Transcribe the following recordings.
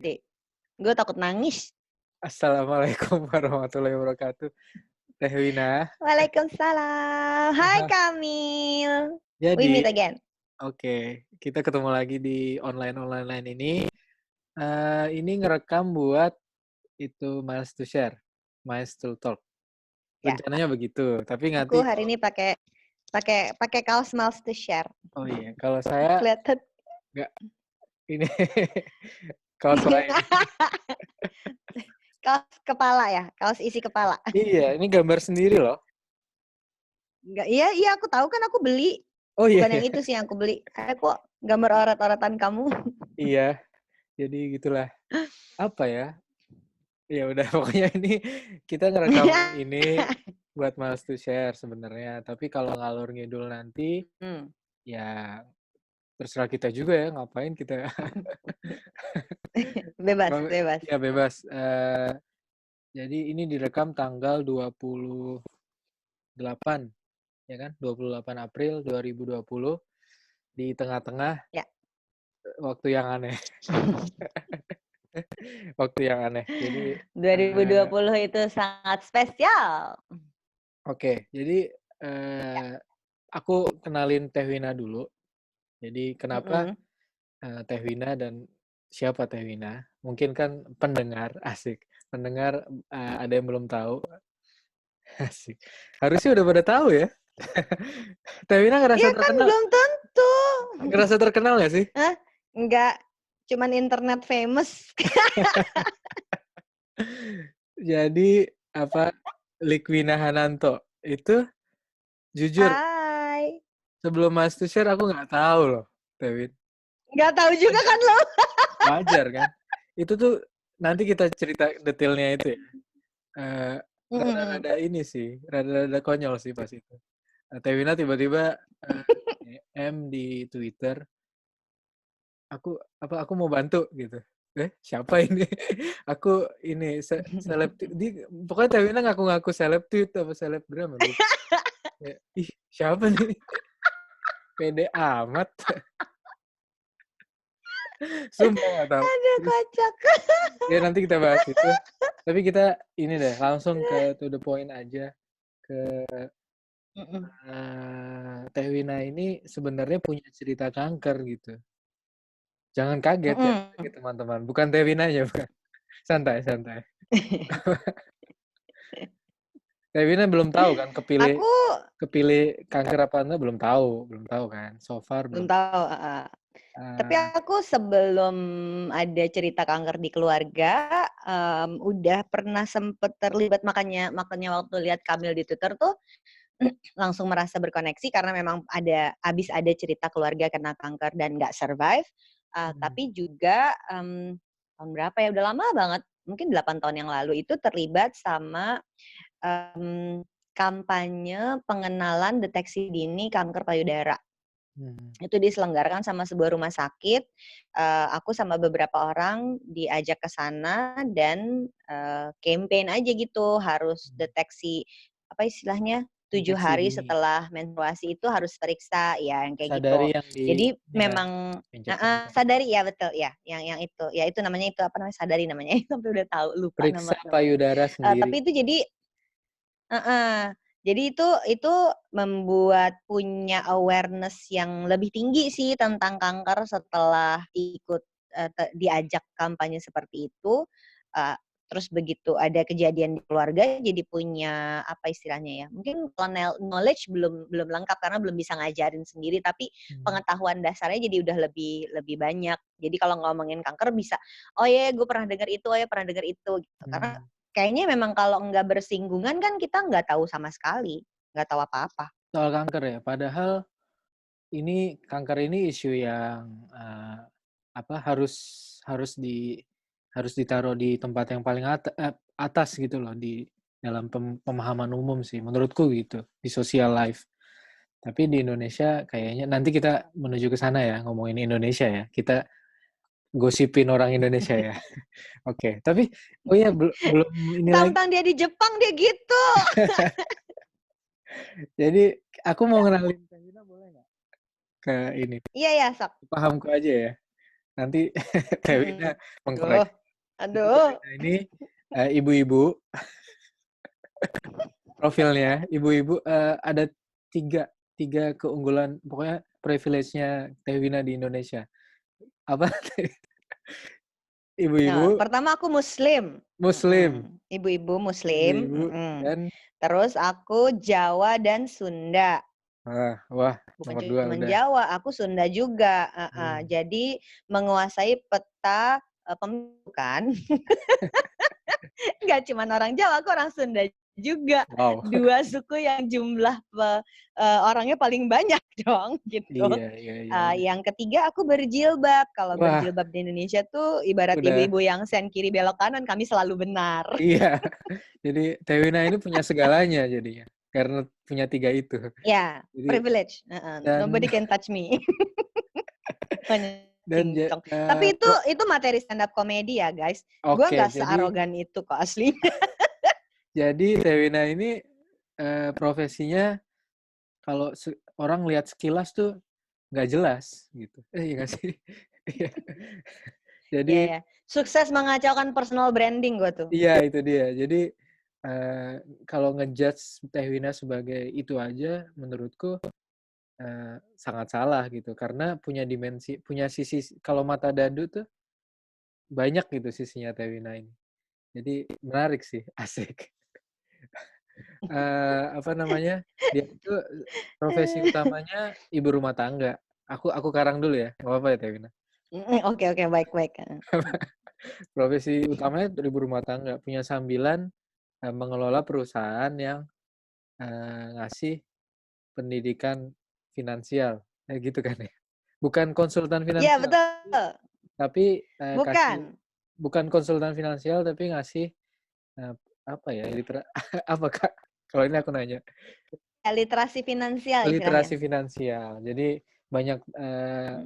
deh. Gue takut nangis. Assalamualaikum warahmatullahi wabarakatuh. Teh Wina. Waalaikumsalam. Hai Kamil. We Jadi, meet again. oke, kita ketemu lagi di online ini. Ini ngerekam buat itu Miles to Share, Miles to Talk. Ya, Rencananya begitu, tapi aku nanti hari ini pakai kaos Miles to Share. oh iya, kalau saya Kelihatan. nggak ini kaos lain. Kaos kepala ya, kaos isi kepala. Iya, ini gambar sendiri loh. Enggak, iya aku tahu kan aku beli. Oh iya, Bukan yang itu sih yang aku beli. Kok gambar orat-oratan kamu. iya. Jadi gitulah. Apa ya? Ya udah pokoknya ini kita ngerekam ini buat Miles to Share sebenarnya. Tapi kalau ngalur ngidul nanti ya terserah kita juga ya ngapain kita. Bebas, bebas. Ya bebas. Jadi ini direkam tanggal 28 ya kan? 28 April 2020 di tengah-tengah Ya. waktu yang aneh. Waktu yang aneh. Jadi 2020 itu sangat spesial. oke, jadi Ya. aku kenalin Teh Wina dulu. Jadi kenapa Mm-mm. Teh Wina dan siapa Teh Wina? Mungkin kan pendengar asik. Pendengar ada yang belum tahu. Asik. Harusnya udah pada tahu ya. Teh Wina ngerasa Iya kan terkenal. belum tentu. Ngerasa terkenal nggak sih? Hah? Enggak, cuman internet famous. Jadi apa Likwina Hananto itu jujur Hai. sebelum Mas to Share aku nggak tahu loh, Teh Win. Enggak tahu juga kan lo? Wajar kan? Itu tuh nanti kita cerita detailnya itu ya. Eh, Mm-mm. rada-rada ini sih, rada-rada konyol sih pas itu. Teh Wina tiba-tiba DM di Twitter, aku mau bantu gitu. Siapa ini? Aku ini seleb pokoknya Teh Wina ngaku-ngaku seleb tweet apa selebgram lupa. Ih, siapa nih? Pede amat. Sumpah nggak tahu. Aduh Terus kocak. ya nanti kita bahas itu. Tapi kita ini deh langsung ke to the point aja ke Mm-mm. Teh Wina ini sebenarnya punya cerita kanker gitu. Jangan kaget ya Mm-mm. teman-teman. Bukan Teh Winanya, bukan. Santai, santai. Teh Wina belum tahu kan Aku kepilih kanker apa enggak belum tahu kan. So far belum belum. tahu. Tapi Uh, aku sebelum ada cerita kanker di keluarga, udah pernah sempet terlibat makanya waktu lihat Kamil di Twitter tuh langsung merasa berkoneksi karena memang habis ada cerita keluarga kena kanker dan nggak survive. Tapi juga tahun berapa ya? Udah lama banget, mungkin 8 tahun yang lalu itu terlibat sama kampanye pengenalan deteksi dini kanker payudara. Itu diselenggarakan sama sebuah rumah sakit. Aku sama beberapa orang diajak ke sana dan campaign aja gitu, harus deteksi apa istilahnya 7 deteksi hari dini. setelah menstruasi itu harus periksa ya yang kayak gitu. Sadari yang di Jadi ini kan memang pencet-pencet. sadari ya betul ya, yang itu ya itu namanya itu apa namanya sadari namanya. Sampai udah tahu lupa Periksa namanya. payudara sendiri. Tapi itu jadi jadi itu membuat punya awareness yang lebih tinggi sih tentang kanker setelah ikut diajak kampanye seperti itu. Terus begitu ada kejadian di keluarga jadi punya apa istilahnya ya, mungkin kalau knowledge belum lengkap karena belum bisa ngajarin sendiri, tapi pengetahuan dasarnya jadi udah lebih banyak. Jadi kalau ngomongin kanker bisa, oh ya gue pernah dengar itu, oh ya pernah dengar itu gitu. Karena kayaknya memang kalau nggak bersinggungan kan kita nggak tahu sama sekali, nggak tahu apa-apa. Soal kanker ya, padahal ini kanker ini isu yang apa harus ditaruh di tempat yang paling atas gitu loh di dalam pemahaman umum sih menurutku gitu di social life. Tapi di Indonesia kayaknya nanti kita menuju ke sana ya ngomongin Indonesia ya. Kita gosipin orang Indonesia ya. Oke, tapi oh ya belum ini lagi. Tentang dia di Jepang dia gitu. Jadi aku mau kenalin Kak Gina boleh nggak ke ini? Iya ya, sok. Pahamku aja ya. Nanti Tewina Aduh, mengkoreksi. Jadi aduh. Tewina ini ibu-ibu profilnya, ibu-ibu ada tiga keunggulan, pokoknya privilege-nya Tewina di Indonesia. Apa? Nah, Ibu-ibu pertama aku Muslim. Muslim, Ibu-ibu Muslim. ibu-ibu dan Terus aku Jawa dan Sunda. wah Bukan nomor 2 cuma udah. Jawa, aku Sunda juga. Hmm. Jadi menguasai peta pemilihan. Nggak cuma orang Jawa, aku orang Sunda juga. Wow. Dua suku yang jumlah orangnya paling banyak dong, gitu. Iya, iya, iya, iya. Yang ketiga aku berjilbab. Kalau Wah, berjilbab di Indonesia tuh ibarat udah. ibu-ibu yang sen kiri belok kanan, kami selalu benar. Iya. Jadi Tewina ini punya segalanya jadinya. Karena punya 3 itu. Ya, Jadi privilege. dan Nobody can touch me. Hanya dan cincong. Tapi itu materi stand up komedi ya, guys. Gue oke, nggak jadi searogan itu kok asli. Tewina ini profesinya kalau orang lihat sekilas tuh nggak jelas gitu. Iya nggak sih? Iya. Iya Jadi ya. Sukses mengacaukan personal branding gue tuh. iya itu dia. Jadi kalau ngejudge Tewina sebagai itu aja, menurutku sangat salah gitu. Karena punya dimensi, punya sisi, kalau mata dadu tuh banyak gitu sisinya Tewina ini. Jadi menarik sih, asik. Apa namanya, dia itu profesi utamanya ibu rumah tangga. Aku karang dulu ya, nggak apa-apa ya Tewina? Oke, baik. Profesi utamanya ibu rumah tangga, punya sambilan mengelola perusahaan yang ngasih pendidikan finansial, kayak gitu kan ya. Bukan konsultan Iya, finansial, betul. tapi kasih, Bukan. bukan konsultan finansial tapi ngasih apa ya, apa Kak? Kalau ini aku nanya. Ya, literasi finansial Literasi istilahnya. finansial. Jadi banyak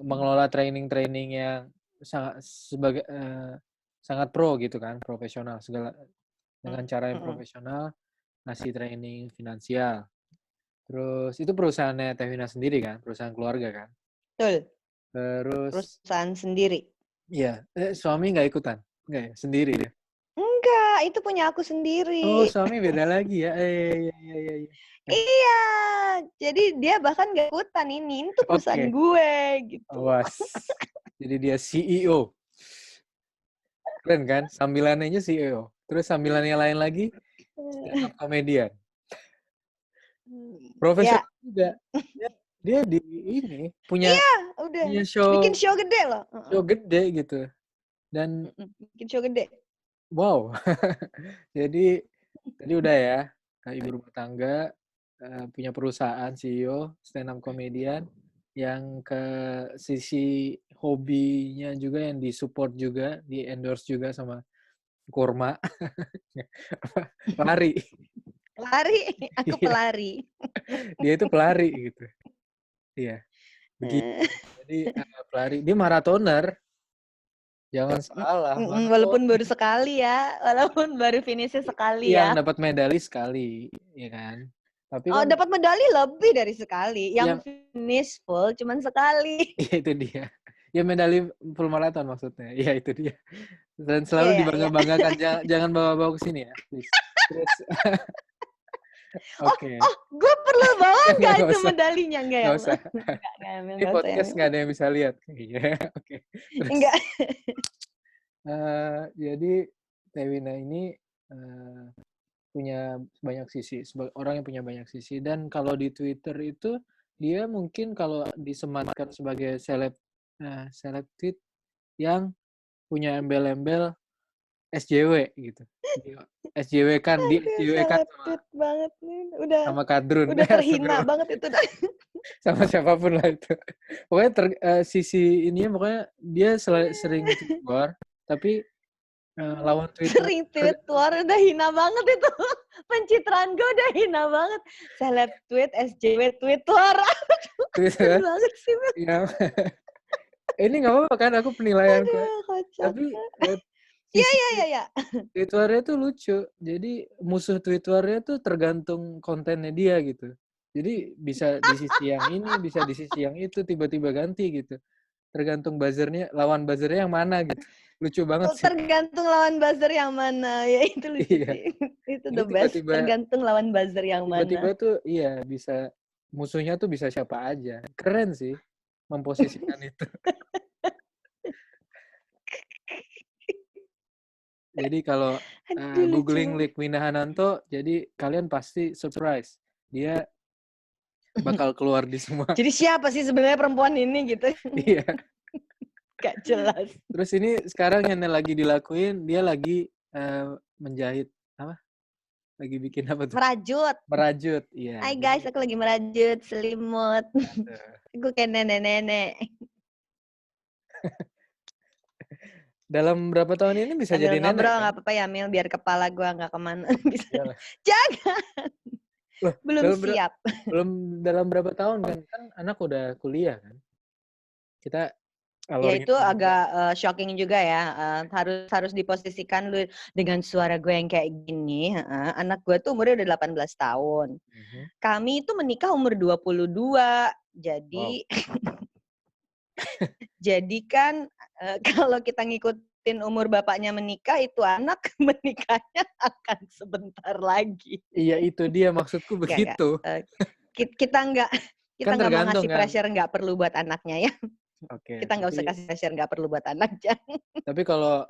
mengelola training-training yang sangat pro gitu kan, profesional segala dengan cara yang profesional, ngasih training finansial. Terus itu perusahaannya Tevina sendiri kan, perusahaan keluarga kan. Betul. Terus Perusahaan sendiri. iya, suami nggak ikutan, nggak ya, sendiri ya. Enggak, itu punya aku Oh, sendiri. suami beda lagi ya. Iya, iya, iya, iya. Iya, jadi dia bahkan gak ikutan ini tuh perusahaan Oke, gue gitu. awas. Jadi dia CEO. Keren kan? Sambilannya aja CEO. Terus sambilannya lain lagi stand up comedian. Ya, Profesional juga. Dia di ini punya iya, udah punya bikin show show gede loh. show gede gitu. Dan Bikin show gede. wow. Jadi tadi udah ya, ibu rumah tangga, punya perusahaan CEO, stand up comedian, yang ke sisi hobinya juga yang disupport juga, di endorse juga sama kurma, lari. Lari, aku Iya, pelari. dia itu pelari gitu. Iya, begitu. Jadi pelari, dia maratoner. Jangan salah, Walaupun maraton. baru sekali ya, walaupun baru finishnya sekali Yang ya. dapat medali sekali, ya kan? Tapi Oh, kan dapat medali lebih dari sekali. yang Yang finish full cuman sekali. ya itu dia. Ya medali full maraton maksudnya. Iya itu dia. Dan Iya, selalu iya, iya. dibangga-banggakan. Jangan bawa-bawa ke sini ya, please. Terus Oh, oke. gue perlu bawa nggak Nggak itu usah. medalinya? Enggak ya? Nggak usah. Ini Enggak usah ya. podcast nggak ada yang bisa lihat. Iya, oke. Terus Enggak. jadi Tewina ini eh, punya banyak sisi, sebagai orang yang punya banyak sisi. Dan kalau di Twitter itu dia mungkin kalau disematkan sebagai seleb tweet yang punya embel-embel SJW gitu. SJW kan, di Aduh, SJW kan seleb tweet banget nih. Udah sama Kadrun. terhina banget itu dah. Sama siapapun lah itu. Pokoknya sisi ini pokoknya dia sering tweet war, tapi lawan Twitter Sering tweet war udah hina banget itu. Pencitraan gue udah hina banget. Seleb tweet, SJW tweet war. Twitter banget sih. yang ini nggak apa-apa kan aku penilaianku. Aduh, kocak. Tapi Iya, sisi iya, iya, iya. tweet war-nya tuh lucu. Jadi musuh tweet war-nya tuh tergantung kontennya dia gitu. Jadi bisa di sisi yang ini, bisa di sisi yang itu, tiba-tiba ganti gitu. tergantung lawan buzzernya yang mana gitu. Lucu banget sih. Tergantung lawan buzzer yang mana. Ya itu lucu Iya. sih. Itu Jadi the best. tiba-tiba Tergantung lawan buzzer yang tiba-tiba mana. tuh iya bisa musuhnya tuh bisa siapa aja. Keren sih memposisikan itu. Jadi kalau Aduh lucu googling banget. Likmina Hananto, jadi kalian pasti surprise. Dia bakal keluar di semua. Jadi siapa sih sebenarnya perempuan ini gitu? Iya. Gak jelas. Terus ini sekarang yang lagi dilakuin, dia lagi menjahit apa? Lagi bikin apa tuh? Merajut. Merajut. Iya. Hai Jadi guys, aku lagi merajut selimut. Aku kayak nenek-nenek. dalam berapa tahun ini bisa Sambil jadi nenek ngobrol kan? nggak apa-apa ya Mil, biar kepala gua nggak kemana. Bisa. Iyalah. Jangan, Loh, belum dalam siap. dalam berapa tahun kan? Kan anak udah kuliah kan? Kita Ya alurnya itu panjang. agak shocking juga ya. Harus harus diposisikan lu dengan suara gue yang kayak gini. Anak gue tuh umurnya udah 18 tahun. Mhm. Kami itu menikah umur 22. Wow. Jadi jadi kan kalau kita ngikutin umur bapaknya menikah, itu anak menikahnya akan sebentar lagi. Iya itu dia maksudku Enggak. begitu. Kita nggak kita Kan nggak mau tergantung ngasih kan. pressure nggak perlu buat anaknya ya. Oke, Kita nggak usah kasih pressure nggak perlu buat anaknya. tapi kalau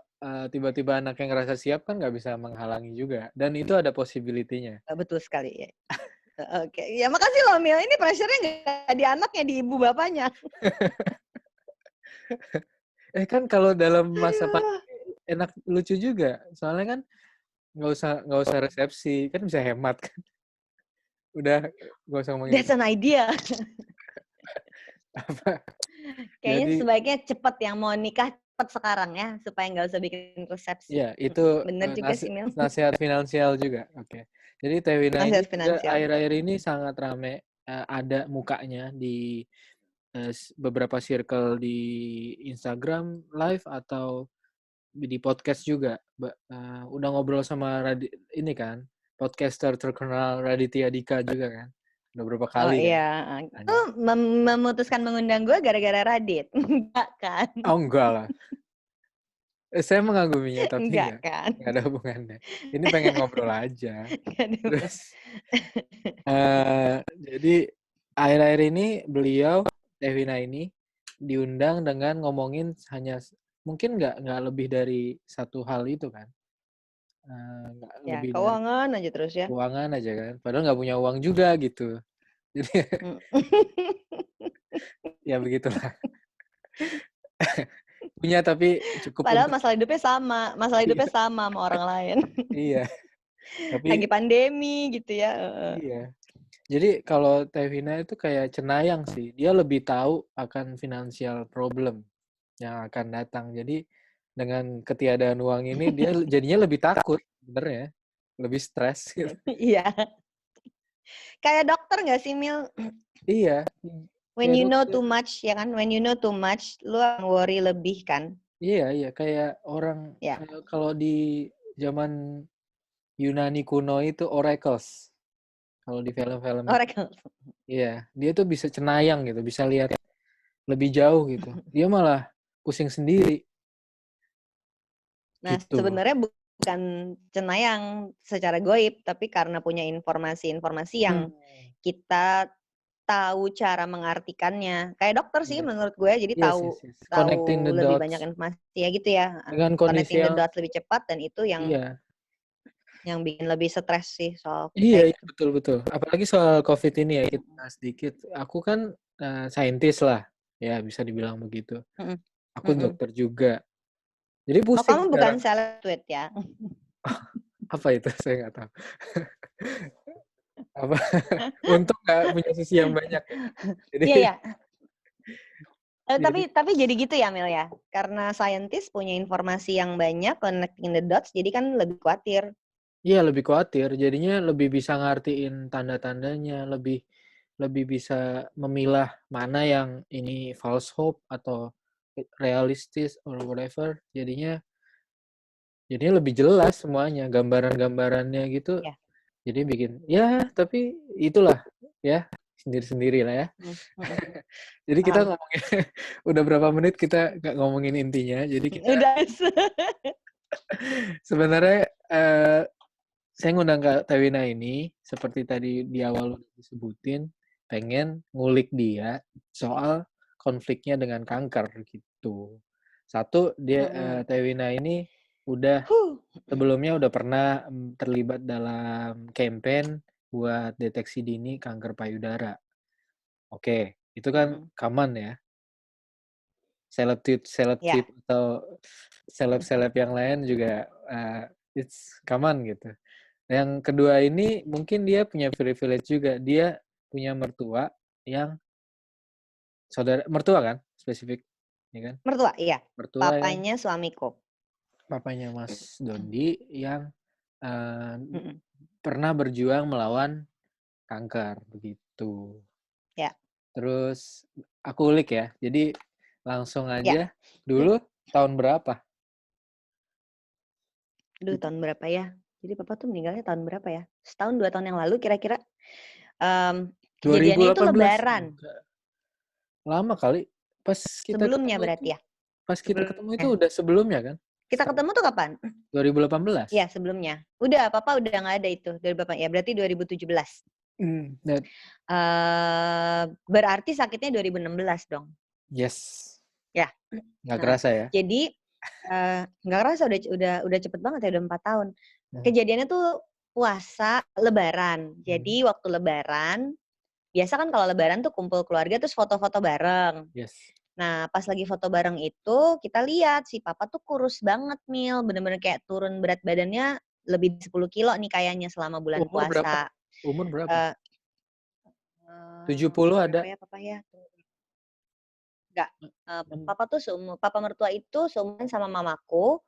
tiba-tiba anaknya ngerasa siap kan nggak bisa menghalangi juga. Dan itu ada possibility-nya. Betul sekali ya. Oke, ya makasih loh Mil. Ini pressure-nya nggak di anaknya, di ibu bapaknya. Kan kalau dalam masa Aduh. pandemi enak lucu juga. Soalnya kan nggak usah resepsi, kan bisa hemat kan. Udah nggak usah ngomongin That's itu. an idea. Apa? Kayaknya Jadi sebaiknya cepet yang mau nikah cepet sekarang ya, supaya nggak usah bikin resepsi. ya itu Bener juga sih Mil. nasihat finansial juga. Oke. Jadi Teh Wina ini Nasihat juga finansial. akhir-akhir ini sangat rame ada mukanya di beberapa circle di Instagram live atau di podcast juga. Udah ngobrol sama ini kan, podcaster terkenal Raditya Dika juga kan. Udah berapa Oh kali kan. iya, itu Tanya. memutuskan mengundang gue gara-gara Radit. Enggak kan? Oh enggak lah. Saya mengaguminya tapi Enggak enggak. kan? Enggak ada hubungannya. Ini pengen ngobrol aja. Enggak ada hubungan. Terus jadi akhir-akhir ini beliau Devina ini diundang dengan ngomongin hanya mungkin nggak lebih dari satu hal itu kan. Nggak Ya, lebih dari keuangan aja terus ya. keuangan aja kan. Padahal nggak punya uang juga gitu. Jadi Mm. ya begitulah. Punya tapi cukup Padahal untuk masalah iya, hidupnya sama orang lain. iya. Lagi Tapi pandemi gitu ya. iya. Jadi kalau Tevina itu kayak cenayang sih. Dia lebih tahu akan financial problem yang akan datang. Jadi dengan ketiadaan uang ini dia jadinya lebih takut sebenarnya. Lebih stres gitu. Iya. Kayak dokter nggak sih Mil? Iya. When Kayak you know dokter. too much ya kan? When you know too much, lu akan worry lebih kan? Iya. Kayak orang Ya. kalau di zaman Yunani kuno itu oracles. Kalau di film-film itu. Oracle. Iya. Dia tuh bisa cenayang gitu. Bisa lihat lebih jauh gitu. Dia malah pusing sendiri. Nah, Gitu. sebenarnya bukan cenayang secara goib, tapi karena punya informasi-informasi yang Hmm. kita tahu cara mengartikannya. Kayak dokter sih Iya. menurut gue, jadi Yes, yes, tahu yes. Connecting tahu the lebih banyak dots informasi ya gitu ya. dengan kondisi Connecting the yang dots lebih cepat dan itu iya. yang bikin lebih stres sih soal Iya, kayak iya gitu. betul. Apalagi soal COVID ini ya, kita bahas sedikit. Aku kan saintis lah, ya bisa dibilang begitu. Mm-mm. Aku Mm-mm. dokter juga. Jadi Oh, pusing kamu bukan sekarang. seleb ya? Apa itu? Saya nggak tahu. Apa? Untung nggak punya sisi yang banyak ya. Jadi, Iya ya. jadi Tapi jadi gitu ya Mil ya. Karena scientist punya informasi yang banyak, connecting the dots, jadi kan lebih khawatir. iya lebih khawatir. Jadinya lebih bisa ngartiin tanda-tandanya, lebih bisa memilah mana yang ini false hope atau realistis or whatever. Jadinya lebih jelas semuanya, gambaran-gambarannya gitu. Ya. Jadi bikin ya, tapi itulah ya. sendiri-sendiri lah ya. Mhm mhm. Jadi kita Paham. ngomongin udah berapa menit kita nggak ngomongin intinya. Jadi kita Udah. sebenarnya saya ngundang Kak Tewina ini seperti tadi di awal udah disebutin, pengen ngulik dia soal konfliknya dengan kanker gitu. Satu dia Mhm. Tewina ini udah Huh. sebelumnya udah pernah terlibat dalam campaign buat deteksi dini kanker payudara. Oke, itu kan Mhm. common ya. Ya. Seleb-tweet atau seleb-seleb yang lain juga it's common gitu. Yang kedua ini mungkin dia punya privilege juga. Dia punya mertua yang mertua kan spesifik, ya kan? Mertua? Iya. Mertua yang Papanya suamiku. papanya Mas Dondi yang uh, Mhm. pernah berjuang melawan kanker begitu. Ya. Terus aku ulik ya. Jadi langsung Ya. aja dulu tahun berapa? Aduh, tahun berapa ya? Jadi papa tuh meninggalnya tahun berapa ya? Setahun, 2 tahun yang lalu kira-kira. Kejadiannya itu 2018. lebaran. Enggak. Lama kali. Pas kita Sebelumnya ketemu itu, berarti ya? pas kita ketemu itu Sebelumnya. udah sebelumnya kan? Kita ketemu tuh kapan? 2018. Iya, sebelumnya. Udah, papa udah nggak ada itu. Dari bapak ya, berarti 2017. That, Berarti sakitnya 2016 dong. yes. Ya. Nggak Heeh. kerasa ya? Jadi nggak kerasa udah cepet banget ya, udah 4 tahun. Nah, Kejadiannya tuh puasa lebaran. Jadi waktu lebaran, biasa kan kalau lebaran tuh kumpul keluarga terus foto-foto bareng. yes. Nah, pas lagi foto bareng itu, kita lihat si papa tuh kurus banget, Mil. Bener-bener kayak turun berat badannya lebih 10 kilo nih kayaknya selama bulan Umur berapa? puasa. Umur berapa? Eee 70 umur berapa ada? ya papa ya? Enggak, Enam- papa tuh papa mertua itu seumuran sama mamaku.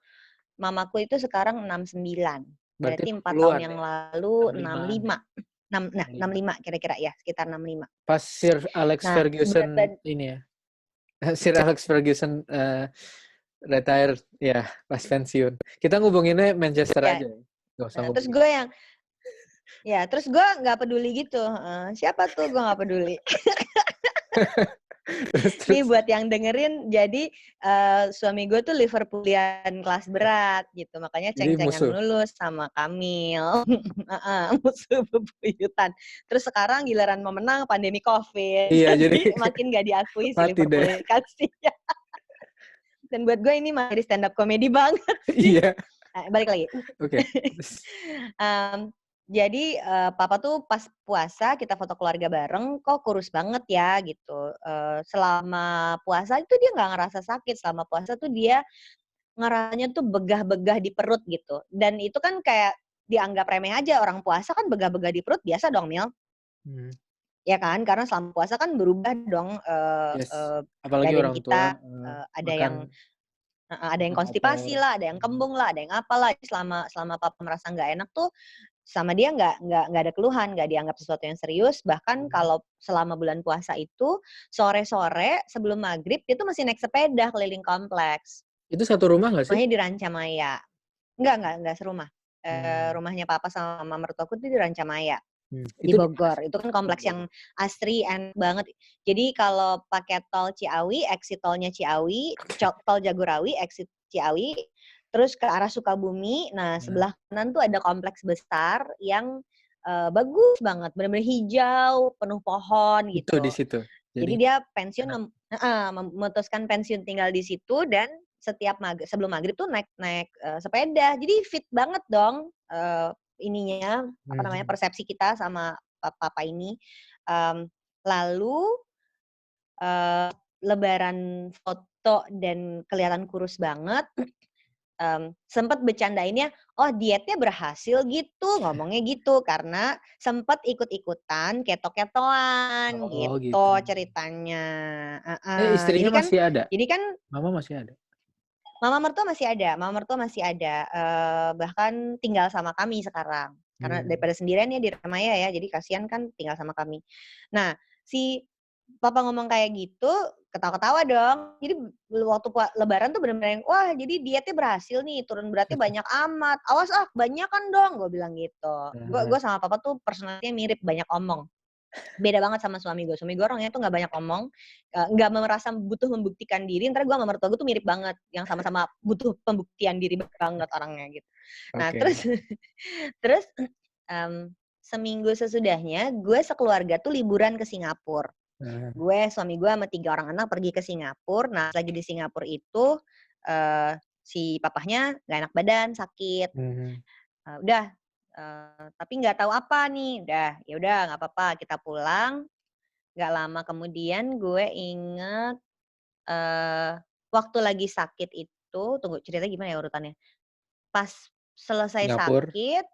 Mamaku itu sekarang 69. Berarti Berarti 4 tahun 60-an yang ya? lalu 65-an ya? 65. 65. 65 kira-kira ya, sekitar 65. Pas Sir Alex Nah, berat Ferguson ini ya? Sir Alex Ferguson retire ya, pas pensiun. Kita ngubunginnya Manchester ya, aja ya? Gak usah nah terus ngubungin. gue yang terus gue nggak peduli gitu, heeh, siapa tuh gue nggak peduli. terus, Nih terus. buat yang dengerin, jadi suami gue tuh Liverpoolian kelas berat gitu, makanya Jadi ceng-cengan musuh. melulu sama Kamil. Heeh, musuh bebuyutan. Terus sekarang giliran mau menang pandemi Covid, Iya, jadi jadi makin gak diakui si mati deh. Liverpool kasihan. Dan buat gue ini mah jadi stand up comedy banget sih. Iya. Balik lagi. Oke. Jadi papa tuh pas puasa kita foto keluarga bareng, kok kurus banget ya gitu. Selama puasa itu dia nggak ngerasa sakit, selama puasa tuh dia ngerasanya tuh begah-begah di perut gitu. Dan itu kan kayak dianggap remeh aja, orang puasa kan begah-begah di perut biasa dong, Mil. Hmm. Ya kan? Karena selama puasa kan berubah dong Yes. Apalagi badan orang tua kita, ada yang makan ada yang kotor. konstipasi lah, ada yang kembung lah, ada yang apalah. Selama selama papa merasa nggak enak tuh, sama dia nggak ada keluhan, nggak dianggap sesuatu yang serius. Bahkan kalau selama bulan puasa itu, sore-sore sebelum maghrib, dia tuh masih naik sepeda keliling kompleks. Itu satu rumah nggak sih? Rumahnya di Rancamaya. Enggak serumah. Rumahnya papa sama mama mertuaku tuh di Rancamaya. Di Itu di mana Bogor. sih? Itu kan Di kompleks yang Bogor. asri, enak banget. Jadi kalau pakai tol Ciawi, exit tolnya Ciawi, tol Jagorawi, exit Ciawi, terus ke arah Sukabumi. Nah, Nah, sebelah kanan tuh ada kompleks besar yang bagus banget, benar-benar hijau, penuh pohon itu di gitu. situ. Jadi Jadi dia pensiun enak. memutuskan pensiun tinggal di situ dan setiap sebelum maghrib tuh naik sepeda. Jadi fit banget dong ininya apa namanya persepsi kita sama papa ini. Lalu lebaran foto dan kelihatan kurus banget. Sempet bercandainnya, oh dietnya berhasil gitu, ngomongnya gitu. Karena sempet ikut-ikutan keto-ketoan Oh gitu gitu. ceritanya. Istrinya masih ada? Jadi kan Mama masih ada? mama mertua masih ada, bahkan tinggal sama kami sekarang. Karena daripada sendirian ya di Ramaya ya, jadi kasihan kan tinggal sama kami. Nah, si papa ngomong kayak gitu, ketawa-ketawa dong. Jadi waktu lebaran tuh bener-bener yang, wah jadi dietnya berhasil nih, turun beratnya banyak amat. Awas kebanyakan dong, gue bilang gitu. Gue sama papa tuh personality mirip, banyak omong. Beda banget sama suami gue. Suami gue orangnya tuh nggak banyak ngomong, nggak merasa butuh membuktikan diri. Ntar gue sama mertua gue tuh mirip banget, yang sama-sama butuh pembuktian diri banget orangnya gitu. Nah terus Oke. terus seminggu sesudahnya gue sekeluarga tuh liburan ke Singapura. Heeh. Suami gue sama 3 orang anak pergi ke Singapura. Nah lagi di Singapura itu si papahnya nggak enak badan, sakit. Mhm. Udah, tapi nggak tahu apa nih, ya udah nggak apa-apa kita pulang. Nggak lama kemudian gue inget, waktu lagi sakit itu tunggu ceritanya gimana ya urutannya, pas selesai Singapura. sakit,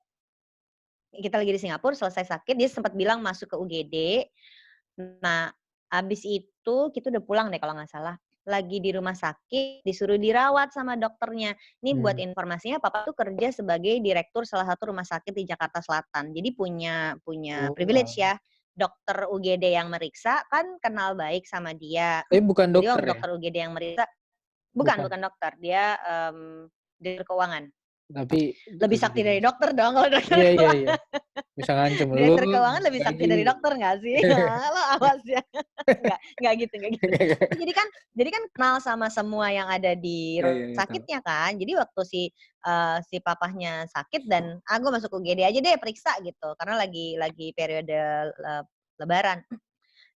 kita lagi di Singapura selesai sakit dia sempat bilang masuk ke UGD. Nah, abis itu kita udah pulang deh kalau nggak salah, lagi di rumah sakit disuruh dirawat sama dokternya. Ini buat Mmm. informasinya papa tuh kerja sebagai direktur salah satu rumah sakit di Jakarta Selatan. Jadi punya punya Oh, privilege ya, dokter UGD yang meriksa kan kenal baik sama dia. tapi bukan Jadi dokter waktu ya? dokter UGD yang meriksa bukan Bukan? bukan dokter, dia, direktur keuangan. Tapi Lebih kerja di sakti dari rumah dokter dong kalau dokter iya iya iya, keuangan. bisa ngancem, "Lu Direktur keuangan lebih sakti bagi" dari dokter nggak sih? Lo awas ya. Nggak gitu nggak gitu. Jadi kan kenal sama semua yang ada di Iya iya rumah iya, tahu. sakitnya kan. Jadi waktu si papahnya sakit dan, gue masuk UGD aja deh periksa gitu, karena lagi periode lebaran.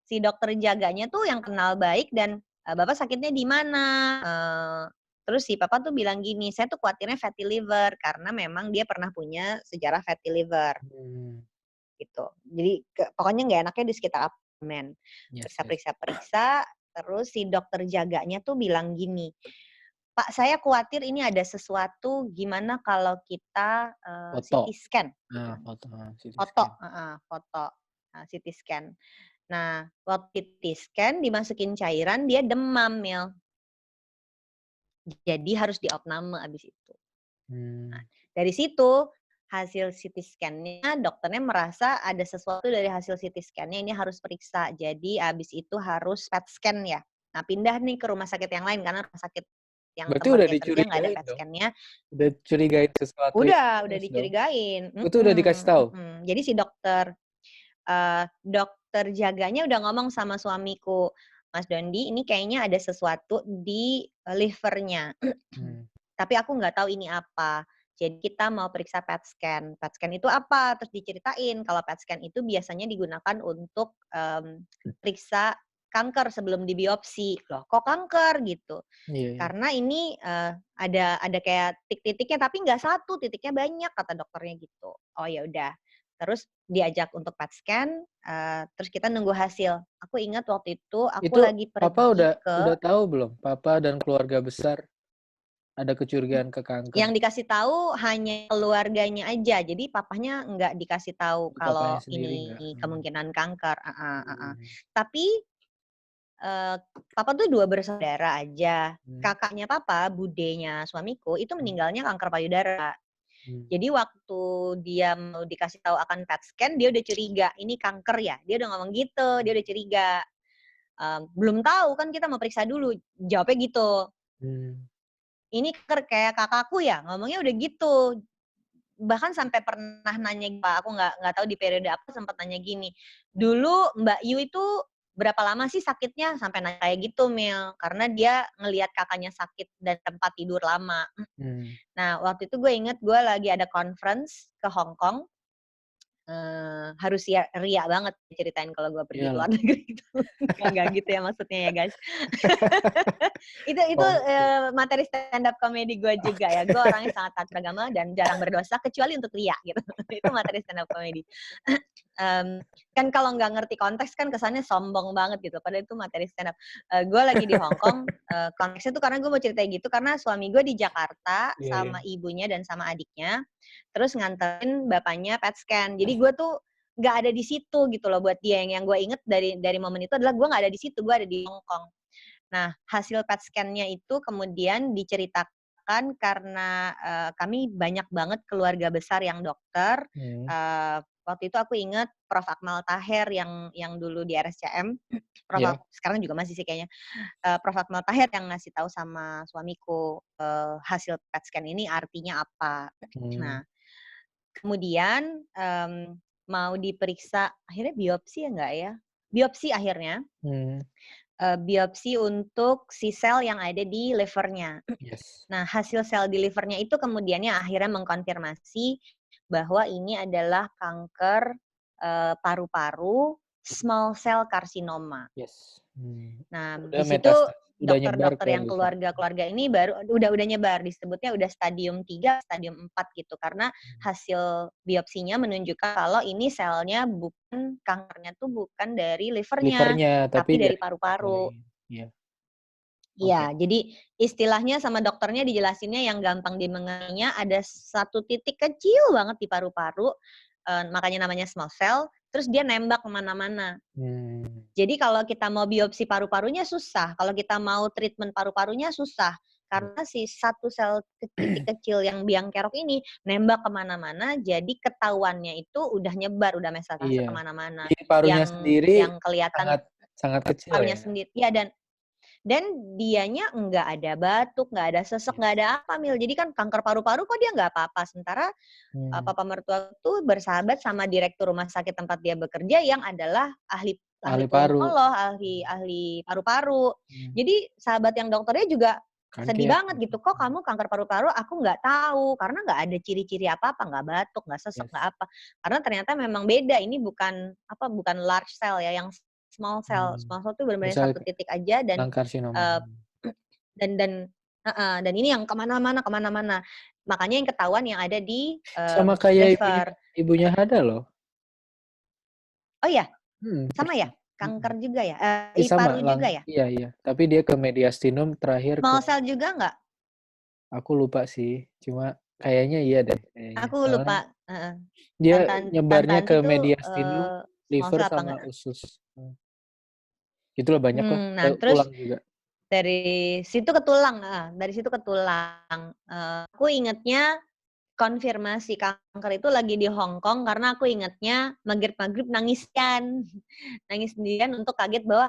Si dokter jaganya tuh yang kenal baik dan, "Bapak sakitnya di mana?" Eee, terus si papa tuh bilang gini, "Saya tuh khawatirnya fatty liver," karena memang dia pernah punya sejarah fatty liver. Mmm, Gitu. Jadi pokoknya nggak enaknya di sekitar apartemen. yes yes. Periksa-periksa-periksa, terus si dokter jaganya tuh bilang gini, "Pak, saya khawatir ini ada sesuatu, gimana kalau kita, Foto? CT scan?" Ah, Gitu. foto, CT Foto scan. heeh, foto, CT scan. Nah, waktu CT scan dimasukin cairan, dia demam, Mil. Jadi harus diopname abis itu. Mmm, Nah, dari situ hasil CT scan-nya dokternya merasa ada sesuatu dari hasil CT scan-nya ini harus periksa. Jadi abis itu harus PET scan ya. Nah, pindah nih ke rumah sakit yang lain karena rumah sakit yang berarti tempat udah dia kerja nggak ada dicurigain PET dong? scan-nya. Udah curigain sesuatu yang Udah serius dong? dicurigain, Itu udah dikasih tahu? Jadi si dokter jaganya udah ngomong sama suamiku, "Mas Dondi, ini kayaknya ada sesuatu di, livernya." Mmm, Tapi aku nggak tahu ini apa. Jadi kita mau periksa PET scan. PET scan itu apa? Terus diceritain kalau PET scan itu biasanya digunakan untuk, periksa kanker sebelum dibiopsi. Loh kok kanker? Gitu. iya iya. Karena ini, ada kayak titik-titiknya tapi nggak satu, titiknya banyak kata dokternya gitu. Oh ya udah. Terus diajak untuk PET scan, terus kita nunggu hasil. Aku ingat waktu itu aku Itu lagi papa pergi udah ke tahu belum? Papa dan keluarga besar ada kecurigaan ke kanker? yang dikasih tahu hanya keluarganya aja, jadi papahnya nggak dikasih tahu Oh, papanya kalau sendiri enggak? ini kemungkinan kanker, heeh heeh. Mmm, Tapi, eee, papa tuh 2 bersaudara aja. mmm, Kakaknya papa, budenya suamiku, itu mmm, meninggalnya kanker payudara. mmm, Jadi waktu dia mau dikasih tahu akan PET scan, dia udah curiga, "Ini kanker ya?" Dia udah ngomong gitu, dia udah curiga. "Belum tahu, kan kita mau periksa dulu," jawabnya gitu. mmm. "Ini kanker kayak kakakku ya?" Ngomongnya udah gitu. Bahkan sampai pernah nanya aku nggak tahu di periode apa sempat nanya gini, "Dulu Mbak Yu itu berapa lama sih sakitnya?" Sampai nanya kayak gitu, Mil. Karena dia ngelihat kakaknya sakit dan tempat tidur lama. Mmm. Nah, waktu itu gue inget gue lagi ada conference ke Hong Kong, harus ria banget ceritain kalau gue pergi ke luar Iyalah. negeri gitu. Nggak gitu ya maksudnya ya, guys. Itu, Oke materi stand up comedy gue juga ya. Gue orangnya sangat taat beragama dan jarang berdosa kecuali untuk ria gitu. Itu materi stand up comedy. Kan kalau nggak ngerti konteks kan kesannya sombong banget gitu, padahal itu materi stand up. Gue lagi di Hong Kong, konteksnya tuh karena gue mau ceritain gitu karena suami gue di Jakarta iya iya. sama ibunya dan sama adiknya, terus nganterin bapaknya PET scan. Jadi gue tuh nggak ada di situ gitu loh buat dia, yang gue inget dari momen itu adalah gue nggak ada di situ, gue ada di Hong Kong. Nah, hasil PET scan-nya itu kemudian diceritakan karena, kami banyak banget keluarga besar yang dokter, Mhm, waktu itu aku inget Prof. Akmal Taher yang dulu di RSCM, iya. sekarang juga masih sih kayaknya, Prof. Akmal Taher yang ngasih tahu sama suamiku, hasil PET scan ini artinya apa. Mmm, Nah, kemudian, mau diperiksa, akhirnya biopsi ya nggak ya? Biopsi akhirnya, Hmm, biopsi untuk si sel yang ada di livernya. yes. Nah, hasil sel di livernya itu kemudiannya akhirnya mengkonfirmasi bahwa ini adalah kanker paru-paru, small cell carcinoma. Yes. Nah, Udah di situ metastase, udah nyebar dokter-dokter ke yang liver. keluarga-keluarga ini baru udah nyebar, disebutnya udah stadium 3, stadium 4 gitu. Karena hasil biopsinya menunjukkan kalau ini selnya kankernya tuh bukan dari livernya, Livernya, tapi tapi dari dari tempat paru-paru. lain. Iya, oke. Iya, jadi istilahnya sama dokternya dijelasinnya yang gampang dimengertinya ada satu titik kecil banget di paru-paru, makanya namanya small cell, terus dia nembak kemana-mana. Hmm, Jadi kalau kita mau biopsi paru-parunya susah, kalau kita mau treatment paru-parunya susah. iya. Karena si satu sel titik kecil yang biang kerok ini nembak kemana-mana, jadi ketahuannya itu udah nyebar, udah metastase Iya. kemana-mana. Di parunya sendiri Yang kelihatan sangat sangat kecil parunya ya. sendiri, ya dan dianya nggak ada batuk, nggak ada sesek, nggak Yes. ada apa, Mil. Jadi kan kanker paru-paru kok dia nggak apa-apa. Sementara Hmm. papa mertua tuh bersahabat sama direktur rumah sakit tempat dia bekerja yang adalah ahli ahli Ahli paru. pulmonolog, ahli ahli paru-paru. Hmm. Jadi sahabat yang dokternya juga sedih Kaget banget gitu. gitu. Kok kamu kanker paru-paru? Aku nggak tahu karena nggak ada ciri-ciri apa-apa, nggak batuk, nggak sesek, Yes. nggak apa. Karena ternyata memang beda. Ini bukan large cell ya, yang small cell. Hmm. Small cell tuh benar-benar Misal satu titik aja dan non karsinoma. uh, dan heeh, dan ini yang kemana-mana. Makanya yang ketahuan yang ada di Sama kayak ibunya liver. ibunya Hada loh. Oh iya, sama Persis. ya? Kanker juga ya? Sama Paru juga ya? iya iya. Tapi dia ke mediastinum terakhir ke Small cell juga nggak? aku lupa sih. Cuma kayaknya iya deh kayaknya. Aku Soalnya lupa. Heeh. dia Tante nyebarnya Anti ke tuh mediastinum, small liver cell apa sama enggak? usus. Itulah banyak lah ke Nah terus tulang juga. dari situ ke tulang, dari situ ke tulang. Aku ingetnya konfirmasi kanker itu lagi di Hong Kong karena aku ingetnya maghrib-maghrib nangisan. Nangis sendirian untuk kaget bahwa,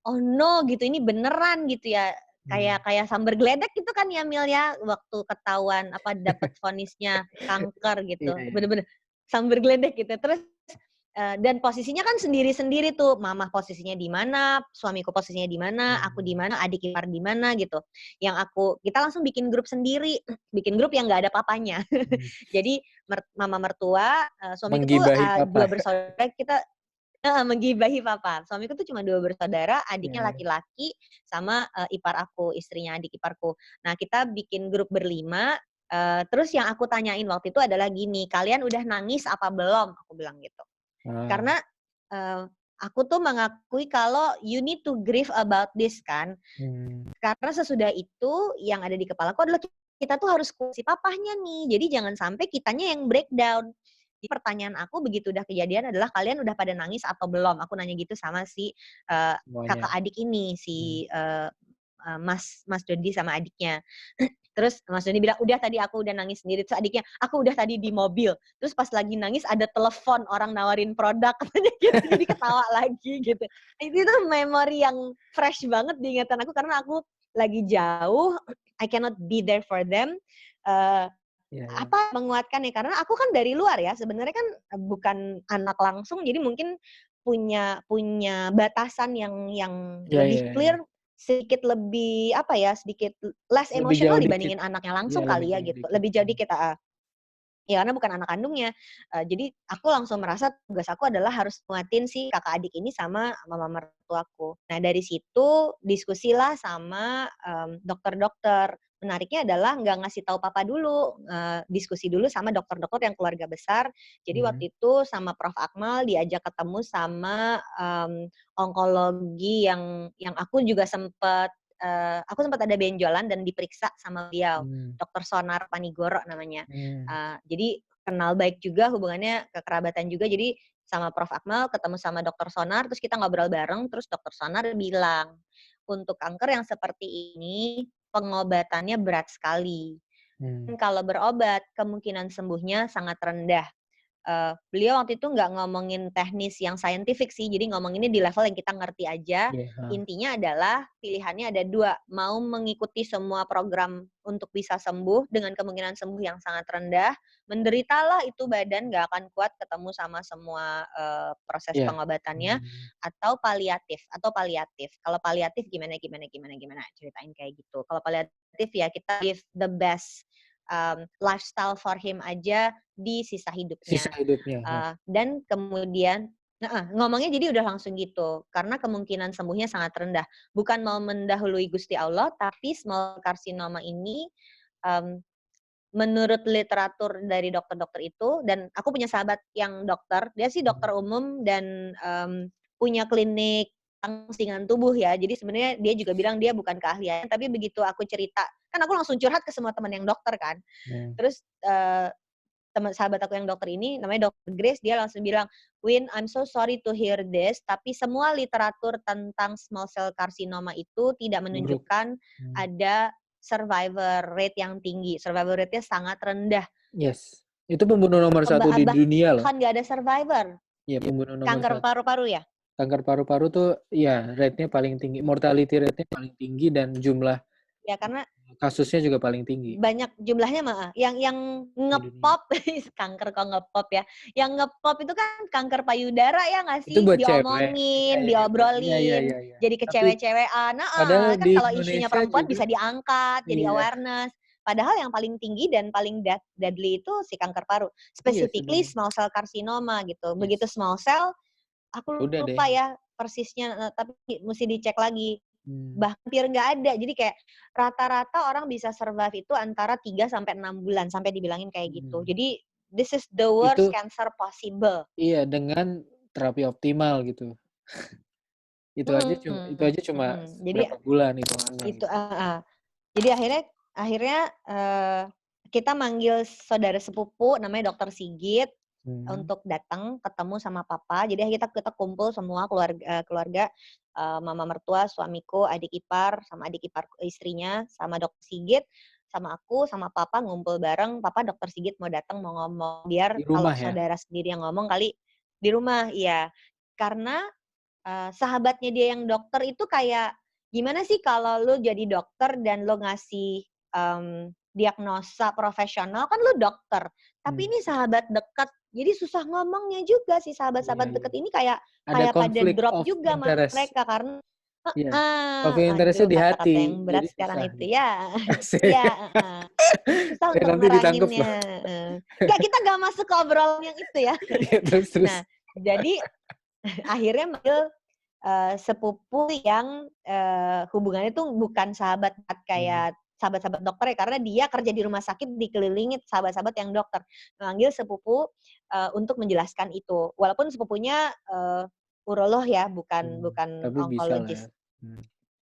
"Oh no," gitu, "ini beneran," gitu ya. Hmm. Kayak sambar geledek gitu kan ya, Mil, ya, waktu ketahuan dapat vonisnya kanker Iya gitu. iya. Bener-bener sambar geledek gitu. Terus dan posisinya kan sendiri-sendiri tuh, mama posisinya di mana, suamiku posisinya di mana, aku di Hmm. mana, adik ipar di mana gitu. Kita langsung bikin grup sendiri, bikin grup yang nggak ada papanya. Hmm. Jadi mama mertua, suamiku tuh Menggibahi 2 papa. bersaudara, kita menggibahi papa. Suamiku tuh cuma 2 bersaudara, adiknya Ya. laki-laki sama ipar aku, istrinya adik iparku. Nah, kita bikin grup berlima, terus yang aku tanyain waktu itu adalah gini, "Kalian udah nangis apa belum?" Aku bilang gitu. Ah. Karena, eee, aku tuh mengakui kalau you need to grieve about this kan. Hmm. Karena sesudah itu yang ada di kepalaku adalah kita tuh harus si papahnya nih. Jadi jangan sampai kitanya yang breakdown. Jadi pertanyaan aku begitu udah kejadian adalah, "Kalian udah pada nangis atau belum?" Aku nanya gitu sama si, Semuanya. kakak adik ini, Hmm. si, Mas Mas Dodi sama adiknya. Terus Mas Doni bilang, "Udah tadi aku udah nangis sendiri." Terus adiknya, "Aku udah tadi di mobil." Terus pas lagi nangis ada telepon orang nawarin produk katanya gitu, jadi ketawa lagi gitu. Itu tuh memori yang fresh banget di ingatan aku karena aku lagi jauh, I cannot be there for them, eee, Iya iya. menguatkan ya, karena aku kan dari luar ya, sebenarnya kan, bukan anak langsung, jadi mungkin punya punya batasan yang Iya lebih iya iya. clear, sedikit lebih apa ya, sedikit less Lebih emotional jauh dikit. dibandingin anaknya Iya langsung lebih kali ya jauh gitu, dikit. lebih jauh dikit, heeh. Ya karena bukan anak kandungnya, jadi aku langsung merasa tugas aku adalah harus nguatin si kakak adik ini sama mama mertuaku. Nah dari situ diskusilah sama, dokter-dokter. Menariknya adalah nggak ngasih tahu papa dulu, diskusi dulu sama dokter-dokter yang keluarga besar. Jadi Hmm. waktu itu sama Prof. Akmal diajak ketemu sama, onkologi yang aku sempat ada benjolan dan diperiksa sama beliau, Hmm. Dokter Sonar Panigoro namanya. Hmm. Jadi kenal baik juga, hubungannya kekerabatan juga. Jadi sama Prof. Akmal ketemu sama Dokter Sonar, terus kita ngobrol bareng, terus Dokter Sonar bilang, "Untuk kanker yang seperti ini, pengobatannya berat sekali. Hmm. Kalau berobat, kemungkinan sembuhnya sangat rendah. beliau waktu itu nggak ngomongin teknis yang scientific sih, jadi ngomonginnya di level yang kita ngerti aja. Iya, heeh. Intinya adalah pilihannya ada 2, mau mengikuti semua program untuk bisa sembuh dengan kemungkinan sembuh yang sangat rendah, menderitalah itu badan nggak akan kuat ketemu sama semua, proses Iya. pengobatannya, Mmm. atau paliatif. Kalau paliatif gimana, ceritain kayak gitu. Kalau paliatif ya kita give the best, lifestyle for him aja di sisa Sisa hidupnya. hidupnya, heeh. Dan kemudian ngomongnya jadi udah langsung gitu, karena kemungkinan sembuhnya sangat rendah. Bukan mau mendahului Gusti Allah, tapi small carcinoma ini, mmm, menurut literatur dari dokter-dokter itu, dan aku punya sahabat yang dokter, dia sih Mhm. dokter umum dan, punya klinik rangsingan tubuh ya. Jadi sebenarnya dia juga bilang dia bukan keahlian, tapi begitu aku cerita, kan aku langsung curhat ke semua teman yang dokter kan. Mmm. Terus, teman sahabat aku yang dokter ini namanya Dokter Grace, dia langsung bilang, "Win, I'm so sorry to hear this, tapi semua literatur tentang small cell carcinoma itu tidak Buruk. menunjukkan Mmm. ada survivor rate yang tinggi. Survivor rate-nya sangat rendah. Yes. Itu pembunuh nomor satu di dunia loh. Bahkan nggak ada survivor. Iya, pembunuh nomor Kanker 1. paru-paru ya? Kanker paru-paru tuh iya, rate-nya paling tinggi, mortality rate-nya paling tinggi dan jumlah Ya karena kasusnya juga paling tinggi banyak jumlahnya mah, yang di dunia. ngepop kanker kok ngepop ya, yang ngepop itu kan kanker payudara ya nggak Itu sih? buat cewek. Iya, Diomongin, yang hebat. Iya, iya, diobrolin, iya, iya. jadi Tapi kecewe-cewean padahal kan di kalau isunya Indonesia perempuan juga bisa diangkat, jadi iya, awareness. Padahal yang paling tinggi dan paling deadly itu si kanker paru, iya specifically sebenarnya. small cell carcinoma gitu. Begitu Yes. small cell, aku Udah deh. lupa ya persisnya, tapi musti dicek lagi. Mmm. Hampir nggak ada. Jadi kayak rata-rata orang bisa survive itu antara 3 sampai 6 bulan, sampai dibilangin kayak gitu. Mhm. Jadi, this is the worst Itu cancer possible. iya, dengan terapi optimal gitu. Itu aja cuma Jadi berapa bulan hitungannya itu gitu. Jadi akhirnya, kita manggil saudara sepupu namanya Dokter Sigit Mhm. untuk datang ketemu sama papa. Jadi kita kita kumpul semua keluarga, mama mertua, suamiku, adik ipar, sama adik ipar istrinya, sama Dokter Sigit, sama aku, sama papa ngumpul bareng. Papa Dokter Sigit mau datang mau ngomong, biar Di kalau rumah ya? saudara sendiri yang ngomong kali di rumah, iya. Karena sahabatnya dia yang dokter itu kayak, gimana sih kalau lu jadi dokter dan lu ngasih, diagnosa profesional, kan lu dokter, tapi Mmm. ini sahabat dekat, jadi susah ngomongnya juga si Iya, sahabat-sahabat iya. deket ini kayak Ada kayak pada konflik drop of juga interest. mereka karena Iya. heeh, Konflik interest-nya aduh di kata-kata hati, yang berat jadi sekarang susah itu gitu. ya. Asik. Iya, heeh. Susah Eh, untuk nanti ditangkep ngeranginnya, loh. heeh. Nggak, kita nggak masuk ke obrolan yang itu ya. Iya, terus terus. Nah, jadi akhirnya manggil sepupu yang, hubungannya tuh bukan sahabat Mmm. kayak sahabat-sahabat dokter ya, karena dia kerja di rumah sakit dikelilingi sahabat-sahabat yang dokter. Manggil sepupu, untuk menjelaskan itu. Walaupun sepupunya, urolog ya, bukan Mmm. bukan Tapi bisalah ya. onkologis, Mmm.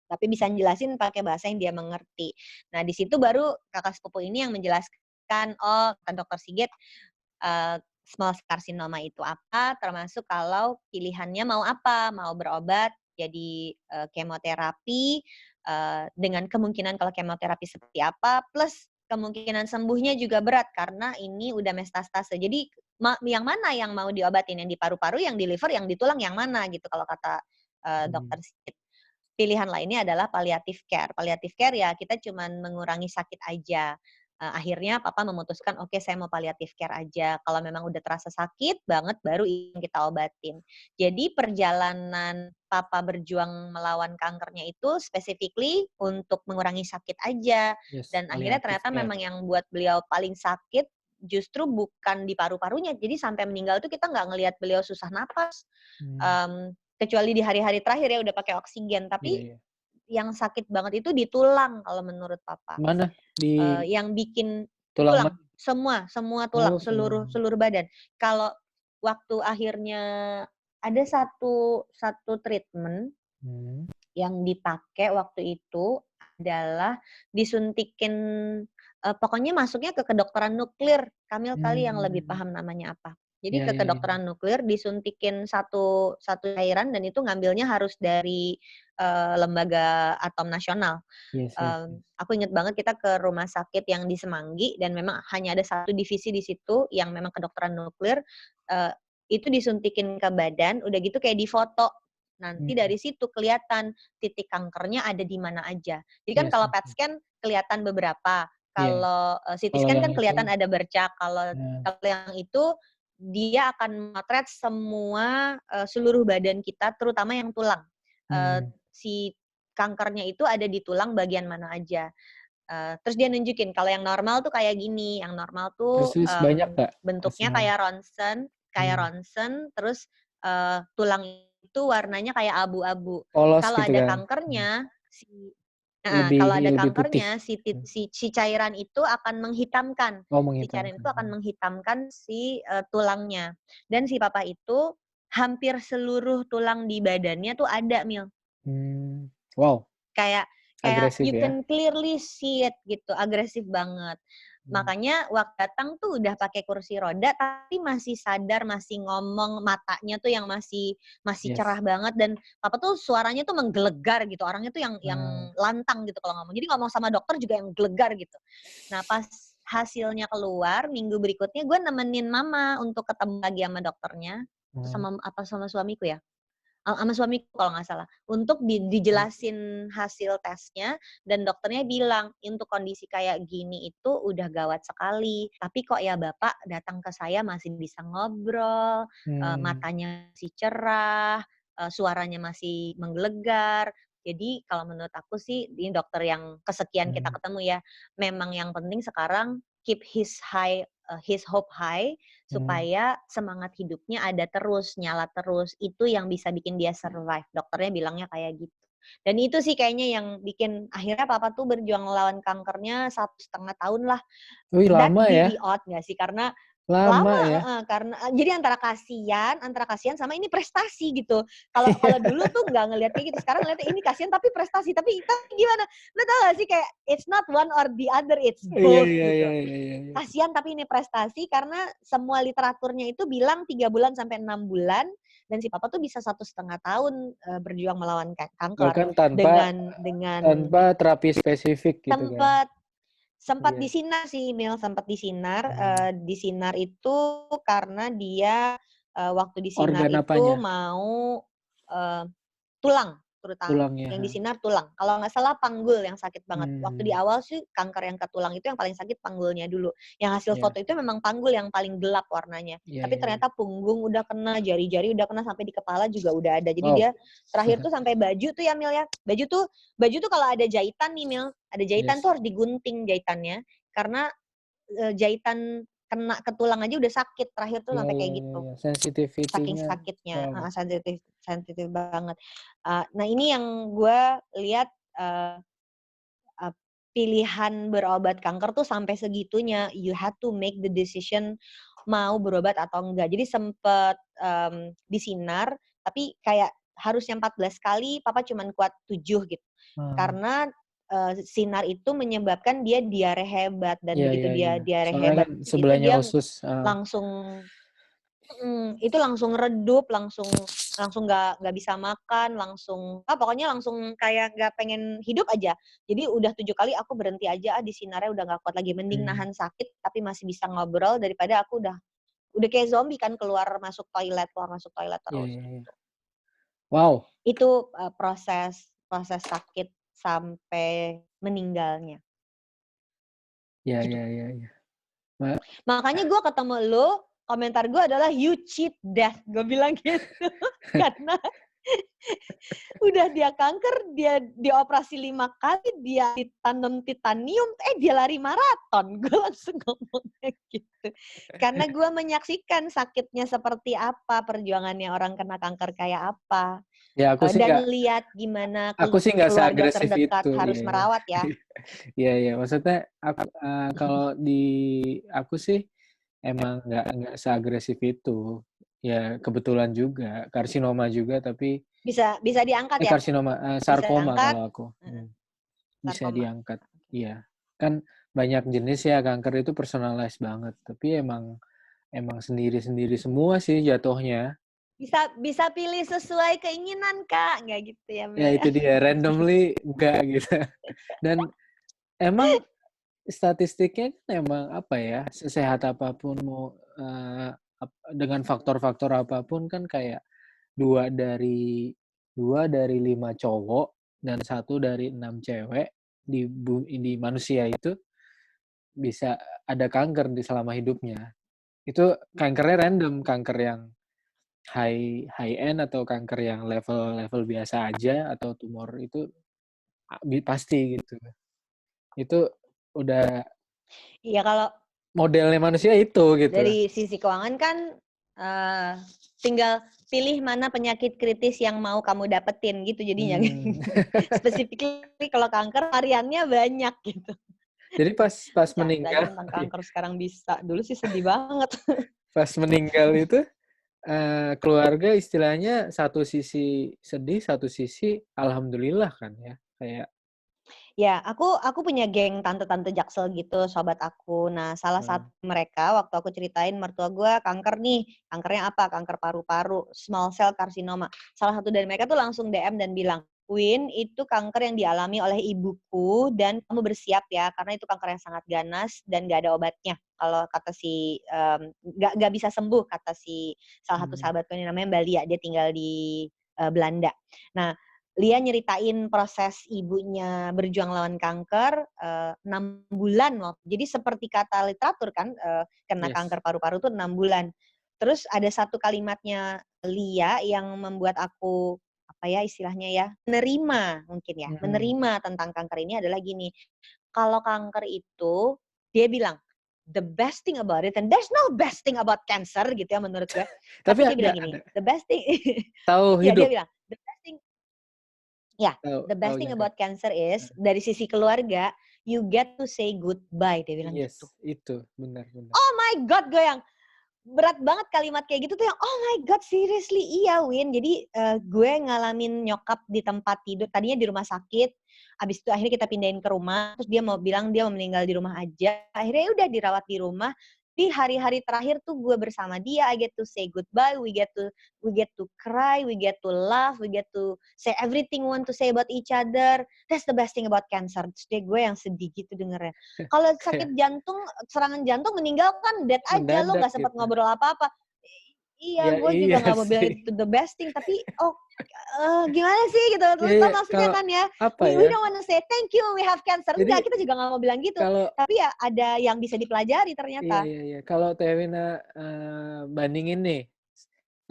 tapi bisa jelasin pakai bahasa yang dia mengerti. Nah, di situ baru kakak sepupu ini yang menjelaskan, "Oh, kata Dokter Sigit, small cell carcinoma itu apa, termasuk kalau pilihannya mau apa, mau berobat jadi, kemoterapi, dengan kemungkinan kalau kemoterapi seperti apa, plus kemungkinan sembuhnya juga berat karena ini udah metastase. Jadi yang mana yang mau diobatin, yang di paru-paru, yang di liver, yang di tulang, yang mana gitu kalau kata, Mhm. dokter Sigit. Pilihan lainnya adalah palliative care. Palliative care ya kita cuman mengurangi sakit aja. Akhirnya papa memutuskan, "Oke, saya mau palliative care aja. Kalau memang udah terasa sakit banget baru yang kita obatin." Jadi perjalanan papa berjuang melawan kankernya itu specifically untuk mengurangi sakit aja. Yes, Dan akhirnya palliative ternyata care. memang yang buat beliau paling sakit justru bukan di paru-parunya. Jadi sampai meninggal tuh kita nggak ngelihat beliau susah napas. Mmm. Kecuali di hari-hari terakhir ya udah pakai oksigen, Iya, tapi iya. yang sakit banget itu di tulang kalau menurut papa. Mana? Di Yang bikin di tulang tulang, mana? semua semua tulang, Oh, seluruh semua. seluruh badan. Kalau waktu akhirnya ada satu treatment Mhm. yang dipakai waktu itu adalah disuntikin, pokoknya masuknya ke kedokteran nuklir, Kamil kali yang lebih Mmm. paham namanya apa. Jadi Iya, ke iya, iya. kedokteran nuklir disuntikin satu cairan dan itu ngambilnya harus dari lembaga atom nasional. Yes, yes, yes. Aku inget banget kita ke rumah sakit yang di Semanggi dan memang hanya ada satu divisi di situ yang memang kedokteran nuklir. eee, itu disuntikin ke badan, udah gitu kayak difoto. Nanti Hmm. dari situ kelihatan titik kankernya ada di mana aja. Jadi kan Yes, kalau yes, PET yes. scan kelihatan beberapa, Iya. kalau, CT Kalau scan yang kan itu, kelihatan ada bercak, kalau nah, kalau yang itu dia akan motret semua, seluruh badan kita terutama yang tulang. hmm, Si kankernya itu ada di tulang bagian mana aja. Terus dia nunjukin kalau yang normal tuh kayak gini, yang normal tuh, terus banyak nggak bentuknya hasilnya? kayak Hmm. ronsen, terus, tulang itu warnanya kayak abu-abu. Polos Kalau gitu ada kan? Hmm. kankernya, Lebih kalau ada lebih putih. kankernya Hmm. si cairan itu akan menghitamkan. Oh, Si cairan menghitamkan. itu akan menghitamkan si, tulangnya. Dan si papa itu hampir seluruh tulang di badannya tuh ada, Mil. Hmm. Wow, Kayak kayak agresif you ya? can clearly see it gitu, agresif banget. Hmm. Makanya waktu datang tuh udah pakai kursi roda tapi masih sadar, masih ngomong, matanya tuh yang masih masih Yes. cerah banget dan papa tuh suaranya tuh menggelegar gitu. Orangnya tuh yang Hmm. lantang gitu kalau ngomong. Jadi ngomong sama dokter juga yang gelegar gitu. Nah, pas hasilnya keluar minggu berikutnya gue nemenin mama untuk ketemu lagi sama dokternya, atau Hmm. sama suamiku ya? Sama suamiku kalau nggak salah, untuk dijelasin hasil tesnya dan dokternya bilang, "Untuk kondisi kayak gini itu udah gawat sekali, tapi kok ya Bapak datang ke saya masih bisa ngobrol, Hmm. matanya masih cerah, suaranya masih menggelegar." Jadi kalau menurut aku sih, ini dokter yang kesekian kita Hmm. ketemu ya, memang yang penting sekarang keep his hope high, Hmm. supaya semangat hidupnya ada terus, nyala terus. Itu yang bisa bikin dia survive. Dokternya bilangnya kayak gitu. Dan itu sih kayaknya yang bikin akhirnya papa tuh berjuang melawan kankernya 1,5 tahun lah. Wih, That lama ya? really odd nggak sih? Karena Lama lama, ya? karena jadi antara kasihan sama ini prestasi gitu. Kalau kalau dulu tuh nggak ngelihat kayak gitu, sekarang ngeliatnya ini kasihan tapi prestasi. Tapi gimana, lu tau gak sih kayak it's not one or the other, it's Iya, both iya, iya, gitu. iya, iya, iya. Kasihan tapi ini prestasi karena semua literaturnya itu bilang 3 bulan sampai 6 bulan dan si papa tuh bisa 1,5 tahun, berjuang melawan kanker Bahkan tanpa dengan tanpa terapi spesifik gitu kan? sempet sempat Iya. disinar sih, Mil, sempat disinar, Hmm. disinar itu karena dia, waktu disinar Organ itu apanya? mau, eee tulang, terutama Tulangnya. yang Ha. disinar tulang. Kalau nggak salah panggul yang sakit banget. Waktu di Hmm. awal sih kanker yang ke tulang itu yang paling sakit panggulnya dulu. Yang hasil Iya, foto itu memang panggul yang paling gelap warnanya. iya, Tapi iya, iya. ternyata punggung udah kena, jari-jari udah kena, sampai di kepala juga udah ada. Jadi dia Wow. terakhir tuh sampai baju tuh ya, Mil, ya. Baju tuh kalau ada jahitan nih, Mil, ada jahitan Yes. tuh harus digunting jahitannya karena, jahitan kena ke tulang aja udah sakit. Terakhir tuh Iya, sampai iya, kayak iya, gitu. iya. Saking Sensitivity-nya. sakitnya, Wow. sensitif sensitif banget. Nah ini yang gue lihat, eee eee, pilihan berobat kanker tuh sampai segitunya, you had to make the decision mau berobat atau enggak. Jadi sempet, disinar, tapi kayak harusnya 14 kali, papa cuman kuat 7 gitu. Hmm. Karena, sinar itu menyebabkan dia diare hebat dan Iya, begitu iya, iya. dia diare Soalnya hebat kan itu sebelahnya dia usus. langsung itu langsung redup, langsung langsung nggak bisa makan, langsung pokoknya langsung kayak nggak pengen hidup aja. Jadi udah 7 kali aku berhenti aja, di sinarnya udah nggak kuat lagi, mending Hmm. nahan sakit tapi masih bisa ngobrol daripada aku udah kayak zombie kan keluar masuk toilet Iya, terus iya, iya. gitu. Wow. Itu, proses proses sakit sampai meninggalnya, Iya, gitu. iya, iya, iya. Ma- Makanya gue ketemu lu, komentar gue adalah, "You cheat death," gue bilang gitu. Karena udah dia kanker, dia dioperasi 5 kali, dia ditanam titanium, dia lari maraton. Gue langsung ngomongnya gitu. Karena gue menyaksikan sakitnya seperti apa, perjuangannya orang kena kanker kayak apa. Ya Dan lihat gimana aku sih nggak keluarga seagresif terdekat itu. Iya, harus iya. merawat ya. Iya, iya. Maksudnya aku, kalau di aku sih emang nggak seagresif itu. Ya kebetulan juga karsinoma juga, tapi Bisa bisa diangkat ya? karsinoma, Bisa sarkoma diangkat, kalau aku. Bisa sarkoma. diangkat. Iya. Kan banyak jenis ya kanker itu personalized banget. Tapi emang emang sendiri-sendiri semua sih jatuhnya. Bisa bisa pilih sesuai keinginan, Kak, nggak gitu ya, Ya Mbak, ya? itu dia, randomly enggak gitu. Dan emang statistiknya kan emang apa ya, sesehat apapun mau, dengan faktor-faktor apapun kan kayak 2 dari 5 cowok dan 1 dari 6 cewek di manusia itu bisa ada kanker selama hidupnya. Itu kankernya random, kanker yang high end atau kanker yang level biasa aja atau tumor itu pasti gitu. Itu udah Iya, kalau modelnya manusia itu gitu. dari sisi keuangan kan, eee, tinggal pilih mana penyakit kritis yang mau kamu dapetin gitu jadinya. Hmm. Specifically kalau kanker variannya banyak gitu. Jadi pas Bercanda aja meninggal tentang kanker sekarang bisa, dulu sih sedih banget. pas meninggal itu, keluarga istilahnya satu sisi sedih, satu sisi alhamdulillah kan ya, kayak Ya, aku punya geng tante-tante Jaksel gitu, sobat aku. Nah, salah heeh, satu mereka waktu aku ceritain mertua gue kanker nih, kankernya apa? Kanker paru-paru, small cell carcinoma. Salah satu dari mereka tuh langsung DM dan bilang, "Win, itu kanker yang dialami oleh ibuku dan kamu bersiap ya, karena itu kanker yang sangat ganas dan gak ada obatnya." Kalau kata si, nggak bisa sembuh kata si salah satu mmm, sahabatku ini namanya Mbak Lia, dia tinggal di, Belanda. Nah, Lia nyeritain proses ibunya berjuang lawan kanker, 6 bulan loh. Jadi seperti kata literatur kan, kena yes, kanker paru-paru tuh 6 bulan. Terus ada satu kalimatnya Lia yang membuat aku, apa ya istilahnya ya, menerima mungkin ya, mhm. menerima tentang kanker ini adalah gini, kalau kanker itu dia bilang, "The best thing about it and there's no best thing about cancer," gitu ya menurut gue. Tapi Tapi dia bilang ada gini, "The best thing" tahu ya dia hidup, bilang, "The best thing." Ya, tahu the tahu best thing nyadar, about cancer is heeh, dari sisi keluarga, you get to say goodbye, dia bilang yes, gitu. itu, benar benar, Oh my God, gue yang berat banget kalimat kayak gitu tuh yang, oh my God, seriously, iya Win. Jadi gue ngalamin nyokap di tempat tidur, tadinya di rumah sakit, abis itu akhirnya kita pindahin ke rumah, terus dia mau bilang dia mau meninggal di rumah aja, akhirnya ya udah dirawat di rumah. Di hari-hari terakhir tuh gue bersama dia, I get to say goodbye, we get to cry, we get to laugh, we get to say everything we want to say about each other. That's the best thing about cancer. Terus dia gue yang sedih gitu dengernya. Kalau kayak sakit jantung, serangan jantung meninggal kan dead aja, lo mendadak nggak sempat gitu. ngobrol apa-apa. Iya, Ya gue iya juga nggak mau bilang sih. itu the best thing, tapi gimana sih gitu, Iya lu iya, tau maksudnya kalau kan ya? apa We ya, don't wanna say, "Thank you, we have cancer." jadi Enggak, kita juga nggak mau bilang gitu. kalau Tapi ya ada yang bisa dipelajari iya ternyata. iya iya, kalau Tewina, bandingin nih,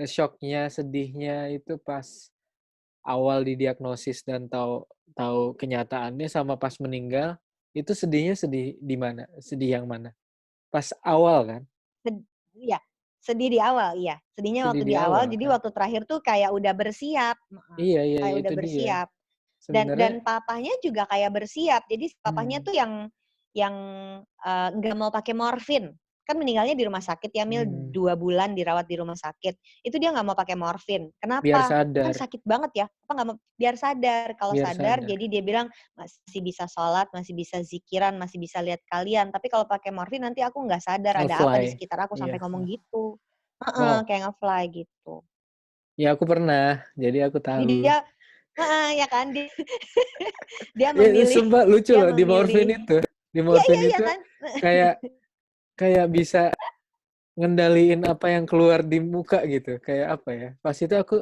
syoknya, sedihnya itu pas awal didiagnosis dan tahu tahu kenyataannya sama pas meninggal, itu sedihnya sedih di mana? Sedih yang mana? Pas awal kan? Iya, sedih di awal, iya. Sedihnya Sedih waktu di di awal, awal jadi kan? waktu terakhir tuh kayak udah bersiap, heeh, Iya iya kayak iya, udah itu dia. bersiap. Sebenarnya Dan papahnya juga kayak bersiap. Jadi papahnya hmm, tuh yang, nggak mau pakai morfin. Kan meninggalnya di rumah sakit ya, Mil, hmm, 2 bulan dirawat di rumah sakit. Itu dia nggak mau pakai morfin. biar Kenapa? Kan sadar sakit banget ya, apa nggak mau biar sadar. Kalau biar sadar sadar. jadi dia bilang, "Masih bisa sholat, masih bisa zikiran, masih bisa lihat kalian. Tapi kalau pakai morfin nanti aku nggak sadar ada apa Nge-fly. di sekitar aku," Iya, sampai ngomong gitu. Heeh, wow. kayak nge-fly gitu. Ya aku pernah, jadi aku Jadi tahu. dia heeh, ya kan, dia Ya, memilih sumpah lucu dia loh di morfin memilih itu. Di iya morfin iya iya itu kan? kayak kayak bisa ngendaliin apa yang keluar di muka gitu. Kayak apa ya? Pas itu aku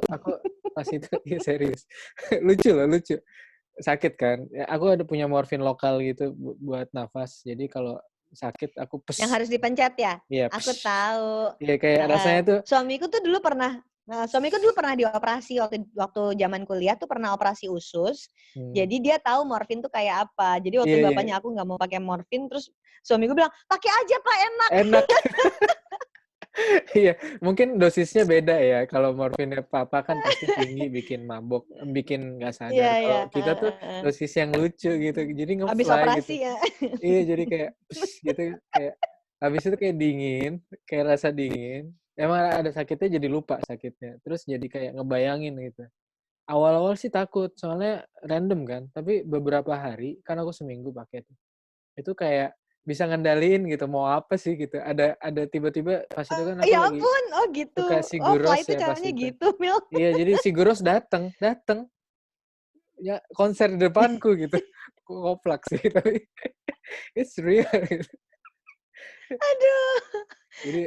pas itu iya serius. Lucu loh, lucu. Sakit kan? Ya, aku ada punya morfin lokal gitu buat nafas. Jadi kalau sakit aku Yang pes. harus dipencet ya? Iya, Aku pes. tahu, Iya kayak heeh. rasanya tuh Suamiku tuh dulu pernah dioperasi waktu waktu zaman kuliah tuh pernah operasi usus. hmm, Jadi dia tahu morfin tuh kayak apa. Jadi waktu iya iya bapaknya aku nggak mau pakai morfin, terus suamiku bilang, "Pakai aja Pak, enak." enak. Iya, mungkin dosisnya beda ya. Kalau morfinnya papa kan pasti tinggi, bikin mabok, bikin nggak Iya sadar. iya, Kalau kita heeh tuh heeh. dosis yang lucu gitu, jadi Habis nge-fly gitu. operasi ya. Iya, jadi kayak gitu, kayak habis itu kayak dingin, kayak rasa dingin. Emang ada sakitnya jadi lupa sakitnya. Terus jadi kayak ngebayangin gitu. Awal-awal sih takut, soalnya random kan. Tapi beberapa hari, kan aku seminggu pakai tuh. Itu kayak bisa ngendaliin gitu mau apa sih gitu. Ada tiba-tiba pas itu kan aku Ya lagi ampun, oh gitu. suka Oh Sigur Rós Fly itu ya pas caranya itu. gitu, Mil. Iya, jadi Sigur Rós dateng, ya konser di depanku gitu. Koplak sih tapi it's real gitu. Aduh. Jadi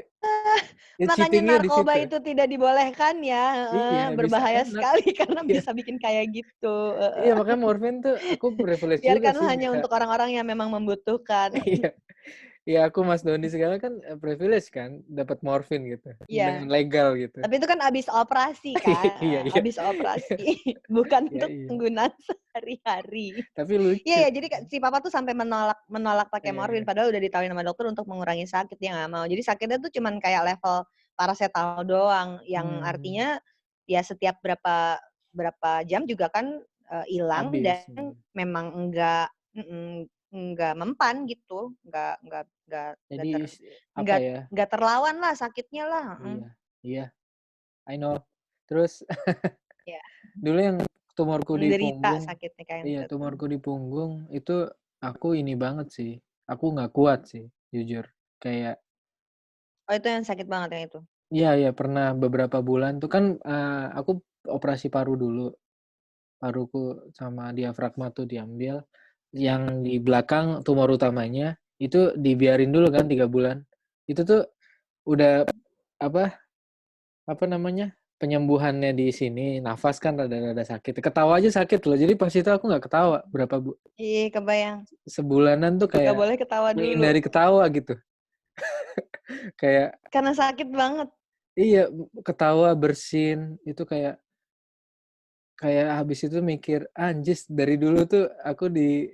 ya Makanya cheating-nya di narkoba situ. itu tidak dibolehkan ya, heeh, Iya, bisa berbahaya enak. sekali karena Iya. bisa bikin kayak gitu, Iya, heeh. makanya morfin tuh aku privilege juga Biarkanlah sih hanya bisa untuk orang-orang yang memang membutuhkan. iya. Iya, aku Mas Doni segala kan, privilege kan dapat morfin gitu, dengan Iya, legal gitu. tapi itu kan habis operasi Iya kan, iya. habis operasi, bukan Iya untuk iya. penggunaan sehari-hari. Tapi lucu. Iya ya, jadi si papa tuh sampai menolak menolak pakai morfin, Iya. padahal udah ditawarin sama dokter untuk mengurangi sakit, dia nggak mau. Jadi sakitnya tuh cuman kayak level paracetamol doang, yang Mmm, artinya ya setiap berapa berapa jam juga kan, ilang habis, dan memang enggak mempan gitu, enggak jadi ter apa enggak ya, enggak terlawan lah sakitnya lah, iya iya, I know. Terus ya dulu yang tumorku di menderita punggung sakitnya kayak iya, gitu. tumorku di punggung itu aku ini banget sih, aku nggak kuat sih, jujur. Kayak Oh itu yang sakit banget yang itu? iya iya, pernah beberapa bulan tuh kan, aku operasi paru dulu. Paruku sama diafragma tuh diambil, yang di belakang tumor utamanya, itu dibiarin dulu kan 3 bulan. Itu tuh udah, apa apa namanya, penyembuhannya di sini, nafas kan rada-rada sakit, ketawa aja sakit loh. Jadi pas itu aku nggak ketawa, Iya kebayang, sebulanan tuh nggak kayak boleh ketawa dulu, menghindari ketawa gitu. Kayak karena sakit banget. iya, ketawa, bersin, itu kayak kayak habis itu mikir, "Anjis dari dulu tuh aku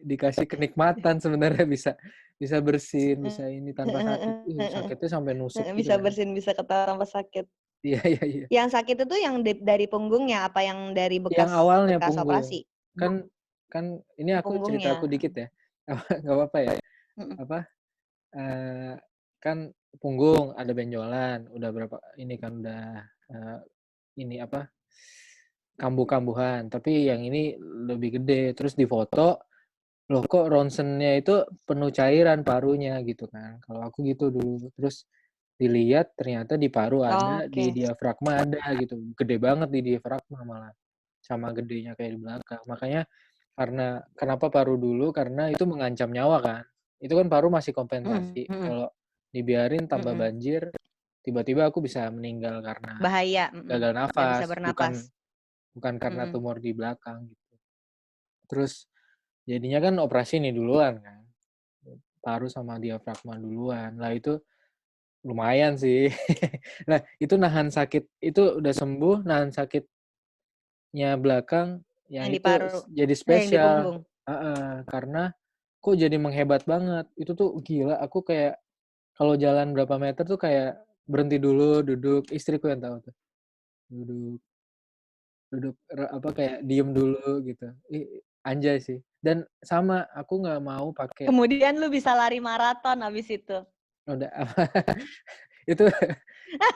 dikasih kenikmatan sebenarnya bisa bisa bersin, bisa ini tanpa sakit." Sakitnya sampai nusuk gitu Bisa kan. bersin, bisa ketawa tanpa sakit. Iya iya iya. Yang sakit itu yang dari punggungnya, apa yang dari Yang bekas awalnya bekas punggung. operasi? Kan kan ini aku cerita aku Punggungnya, dikit ya, nggak apa-apa ya? mhm. Apa, eee, kan punggung ada benjolan, udah berapa ini kan udah, eee, ini apa, kambuh-kambuhan, tapi yang ini lebih gede, terus difoto. Loh kok ronsennya itu penuh cairan parunya gitu kan, kalau aku gitu dulu. Terus dilihat ternyata di paru ada, di Oke. diafragma ada gitu, gede banget di diafragma malah, sama gedenya kayak di belakang. Makanya kenapa paru dulu, karena itu mengancam nyawa kan. Itu kan paru masih Mhm kompensasi, mhm kalau dibiarin tambah mhm. banjir, tiba-tiba aku bisa meninggal karena Bahaya, gagal nggak bisa nafas, bernapas. bukan bukan karena Mhm. tumor di belakang gitu. Terus jadinya kan operasi nih duluan kan. Paru sama diafragma duluan. Lah itu lumayan sih. Nah, itu nahan sakit itu udah sembuh, nahan sakitnya belakang, yang Yang di itu paru, jadi yang di spesial. punggung. Heeh, karena kok jadi menghebat banget. Itu tuh gila, aku kayak kalau jalan berapa meter tuh kayak berhenti dulu, duduk, istriku yang tahu tuh. Duduk duduk kayak diem dulu gitu. Anjay sih. Dan sama, aku nggak mau pakai Kemudian lu bisa lari maraton abis itu. udah itu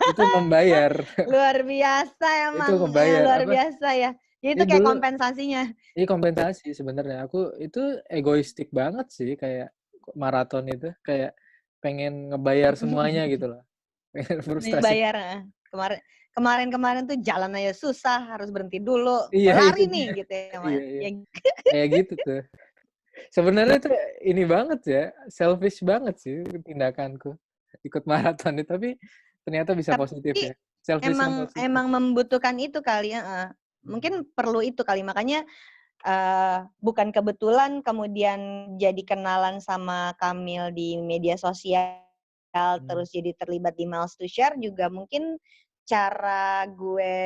itu membayar. Luar biasa Itu emang, kebayar, luar biasa ya. Jadi itu ini kayak dulu kompensasinya. ini kompensasi sebenarnya. Aku itu egoistik banget sih kayak maraton itu, kayak pengen ngebayar semuanya gitu loh. Pengen frustasi Bayar, heeh. Kemarin kemarin-kemarin tuh jalan aja susah, harus berhenti dulu, iya itu lari dia. nih gitu ya, Iya Mas. iya. Ya Kayak gitu tuh. Sebenarnya tuh ini banget ya, selfish banget sih tindakanku, ikut maraton itu, tapi ternyata bisa positif tapi ya. Selfish yang emang positif. emang membutuhkan itu kali, heeh. Mhm. Mungkin perlu itu kali, makanya, bukan kebetulan kemudian jadi kenalan sama Kamil di media sosial, Mmm, terus jadi terlibat di Miles to Share juga mungkin cara gue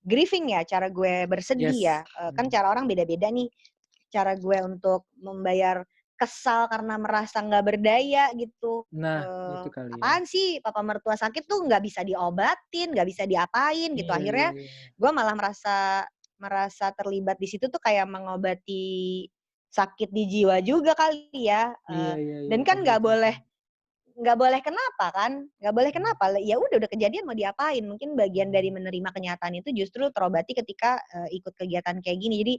grieving ya, cara gue bersedih ya, yes. kan Mhm. cara orang beda-beda nih, cara gue untuk membayar kesal karena merasa nggak berdaya gitu, Nah, itu kali ya. apaan sih papa mertua sakit tuh nggak bisa diobatin, nggak bisa diapain gitu. Iya iya Akhirnya iya. gue malah merasa merasa terlibat di situ tuh kayak mengobati sakit di jiwa juga kali ya, Iya iya iya, dan kan bener bener. nggak boleh kenapa kan, nggak boleh Mmm, kenapa, ya udah kejadian mau diapain, mungkin bagian dari mhm. menerima kenyataan itu justru terobati ketika, ikut kegiatan kayak gini. Jadi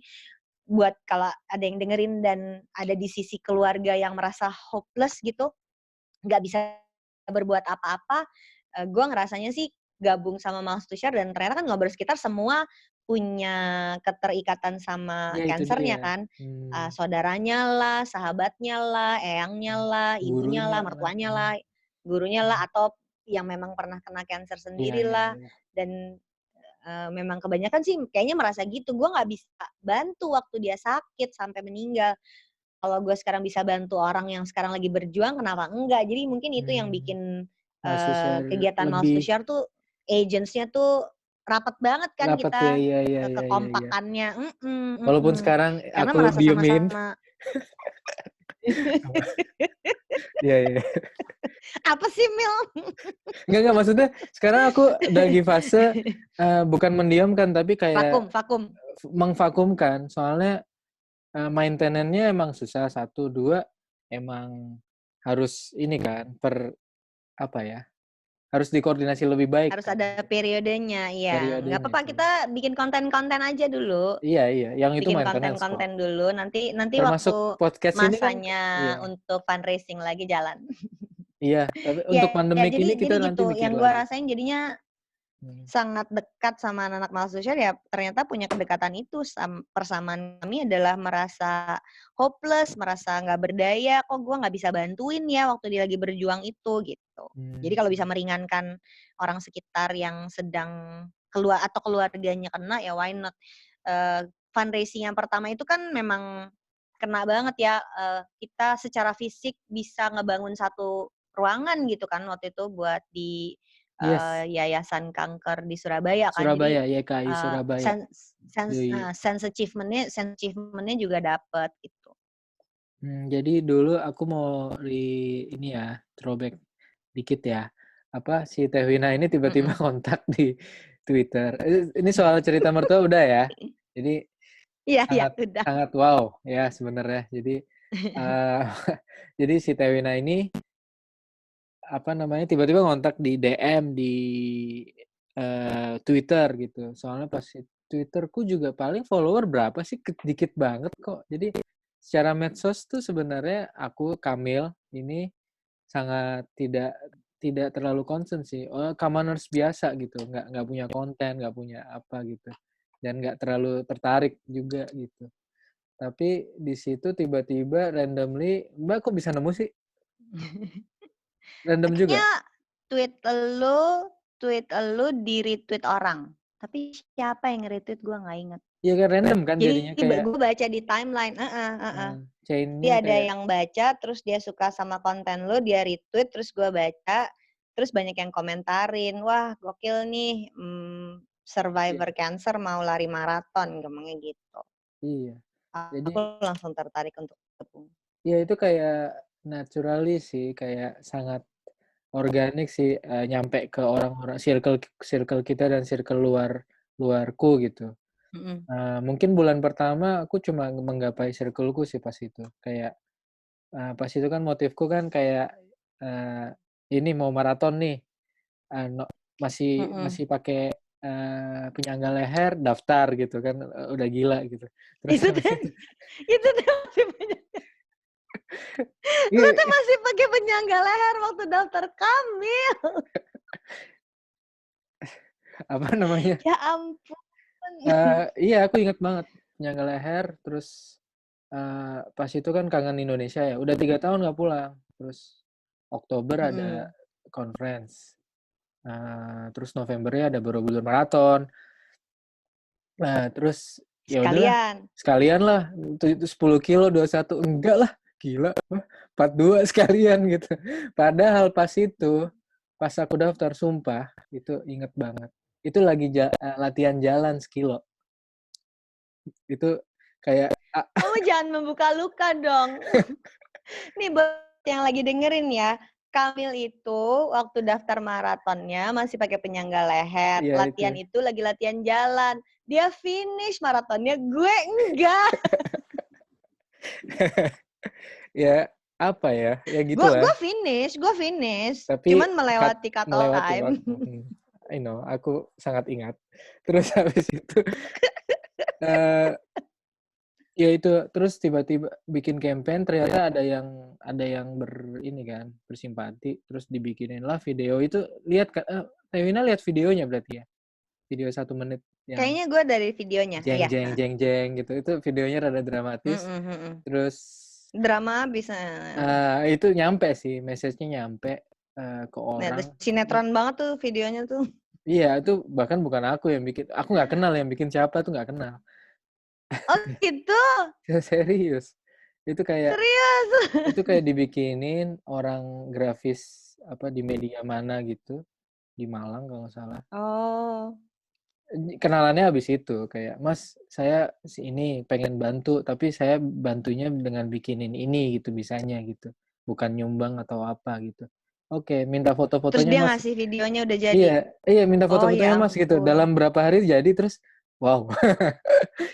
buat kalau ada yang dengerin dan ada di sisi keluarga yang merasa hopeless gitu, nggak bisa berbuat apa-apa, gue ngerasanya sih gabung sama Mouse to Share dan ternyata kan ngobrol sekitar semua punya keterikatan sama Ya itu dia. cancer-nya kan. Saudaranya lah, sahabatnya lah, eyangnya lah, ibunya Gurunya lah, lah. mertuanya lah, gurunya lah, atau yang memang pernah kena cancer Iya, sendiri iya, lah. iya. Dan memang kebanyakan sih kayaknya merasa gitu. Gue nggak bisa bantu waktu dia sakit sampai meninggal. Kalau gue sekarang bisa bantu orang yang sekarang lagi berjuang, kenapa enggak? Jadi mungkin itu yang bikin Mouse to Share kegiatan Mouse to lebih Share tuh agentsnya tuh rapat banget kan rapat ya, kita iya, iya, iya, iya, iya. kekompakannya. Walaupun sekarang Karena aku merasa diemin. sama-sama. Iya, iya. Apa sih Mil? Enggak, maksudnya sekarang aku lagi fase bukan mendiamkan tapi kayak Vakum. mengvakumkan. Soalnya maintenance-nya emang susah, 1, 2 emang harus ini kan apa ya? Harus dikoordinasi lebih baik Harus kan. ada periodenya, iya. Nggak Periodenya apa-apa, sih. kita bikin konten-konten aja dulu. Iya, yang itu Bikin maintenance kok. konten-konten dulu, nanti waktu Termasuk podcast ini kan masanya iya. untuk fundraising lagi jalan. Iya, tapi untuk Ya, pandemik jadi ini kita nanti gitu. mikir Yang gue lagi. rasain jadinya sangat dekat sama anak-anak Mouse to Share, ya ternyata punya kedekatan itu. Persamaan kami adalah merasa hopeless, merasa nggak berdaya, kok gue nggak bisa bantuin ya waktu dia lagi berjuang itu gitu. Jadi kalau bisa meringankan orang sekitar yang sedang keluarganya kena, ya why not. Fundraising yang pertama itu kan memang kena banget ya, kita secara fisik bisa ngebangun satu ruangan gitu kan waktu itu buat di Yes, Yayasan Kanker di Surabaya kan. Jadi Surabaya, YKI Surabaya. sense achievement-nya juga dapet gitu. Jadi dulu aku mau ini ya, throwback dikit ya. Si Teh Wina ini tiba-tiba Mhm. kontak di Twitter. Ini soal cerita mertua udah ya. Jadi Iya, sangat udah. sangat wow ya sebenarnya. Jadi uh, jadi si Teh Wina ini tiba-tiba kontak di DM di Twitter gitu. Soalnya pas Twitterku juga paling follower berapa sih? Dikit banget kok. Jadi secara medsos tuh sebenarnya aku Kamil ini sangat tidak terlalu concern sih. Commoners biasa gitu, nggak punya konten, nggak punya apa gitu, dan nggak terlalu tertarik juga gitu. Tapi di situ tiba-tiba randomly, Mbak kok bisa nemu sih? Random juga? Kayaknya tweet elu di-retweet orang. Tapi siapa yang nge-retweet gue nggak inget. Iya kan random kan jadinya Jadi kayak gue baca di timeline, Jadi chain-nya ada kayak yang baca, terus dia suka sama konten lu, dia retweet, terus gue baca, terus banyak yang komentarin, wah gokil nih, iya. survivor cancer mau lari maraton, ngomongnya gitu. Iya. Jadi Aku langsung tertarik untuk gabung. ya itu kayak naturally sih, kayak sangat organik sih nyampe ke orang-orang circle kita dan circle luarku gitu. Mungkin bulan pertama aku cuma menggapai circleku sih pas itu. Kayak pas itu kan motifku kan kayak ini mau maraton nih. Masih pakai penyangga leher daftar gitu kan udah gila gitu. Terus Itu habis tuh, itu itu tuh masih banyak. Lu iya, tuh masih pakai penyangga leher waktu daftar Kamil. apa namanya? Ya ampun. Iya aku ingat banget penyangga leher terus pas itu kan kangen Indonesia ya. Udah 3 tahun nggak pulang. Terus Oktober ada conference. Terus Novembernya ada Borobudur Marathon. Nah, terus ya udahlah, sekalian lah. Itu 10 kilo 21 enggak lah, gila. 42 sekalian gitu. Padahal pas aku daftar sumpah, itu inget banget. Itu lagi latihan jalan sekilo. Itu kayak Kamu jangan membuka luka dong. Nih buat yang lagi dengerin ya, Kamil itu waktu daftar maratonnya masih pakai penyangga leher. ya Latihan itu. itu lagi latihan jalan. Dia finish maratonnya, gue enggak. Ya apa ya? Ya gitulah. Gue finish. Tapi Cuman melewati cut off melewati time. waktu. I know, aku sangat ingat. Terus habis itu Ya itu, terus tiba-tiba bikin campaign ternyata ada yang ini kan, bersimpati, terus dibikinin lah video itu, lihat Tewina lihat videonya berarti ya? Video 1 menit yang Kayaknya gue dari videonya, jeng iya. jeng jeng jeng gitu, itu videonya rada dramatis. Mm-mm, mm-mm. Terus Drama bisa. itu nyampe sih, message-nya nyampe ke Nah, orang. sinetron banget tuh videonya tuh. Iya, itu bahkan bukan aku yang bikin, aku nggak kenal yang bikin siapa tuh nggak kenal. Oh gitu, Serius. Itu kayak serius. dibikinin orang grafis apa di media mana gitu di Malang kalau nggak salah. Oh, Kenalannya habis itu kayak, Mas saya ini pengen bantu tapi saya bantunya dengan bikinin ini gitu bisanya gitu, bukan nyumbang atau apa gitu. Oke, minta terus foto-fotonya dia Mas. ngasih videonya udah jadi. Iya, iya minta Oh ya foto-fotonya Mas gitu. ampun. Dalam berapa hari jadi, terus wow,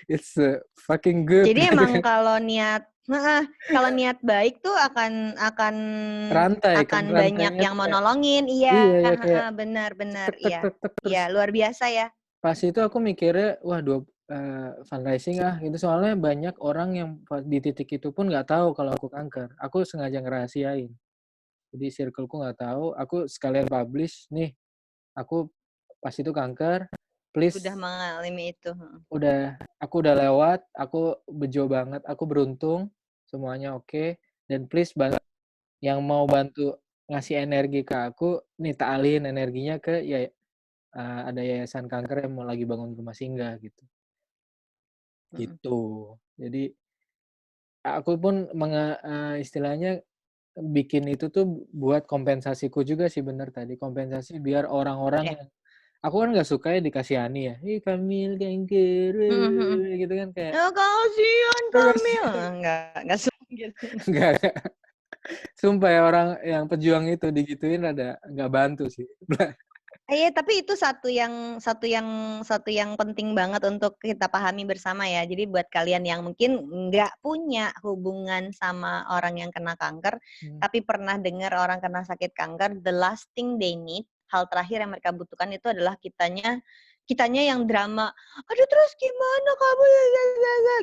it's fucking good Jadi gitu emang kan. kalau niat, kalau niat baik tuh akan akan banyak Rantainya yang tuh mau kayak nolongin. iya Iya, ya kayak benar-benar tek tek iya. tek tek terus Iya, luar biasa ya. pas itu aku mikirnya wah fundraising gitu soalnya banyak orang yang di titik itu pun nggak tahu kalau aku kanker. Aku sengaja ngerahasiain. Jadi circleku nggak tahu. Aku sekalian publish nih. Aku pas itu kanker. Udah Please mengalami itu. aku udah lewat. Aku bejo banget. Aku beruntung. Semuanya oke. Dan please yang mau bantu ngasih energi ke aku, nih tak alihin energinya ke ya ada yayasan kanker yang mau lagi bangun rumah singgah gitu. Mm-mm. Gitu. Jadi aku pun istilahnya bikin itu tuh buat kompensasiku juga sih bener tadi, kompensasi biar orang-orang Ya. yang aku kan nggak suka ya dikasihani ya, "Ih Kamil kanker," Mm, mm. gitu kan kayak Ya kasihan terus Kamil. Enggak suka gitu. nggak sumpah ya orang yang pejuang itu digituin ada nggak bantu sih. Iya, tapi itu satu yang penting banget untuk kita pahami bersama ya. Jadi buat kalian yang mungkin nggak punya hubungan sama orang yang kena kanker, Hmm. tapi pernah dengar orang kena sakit kanker, the last thing they need, hal terakhir yang mereka butuhkan itu adalah kitanya yang drama. Aduh terus gimana kamu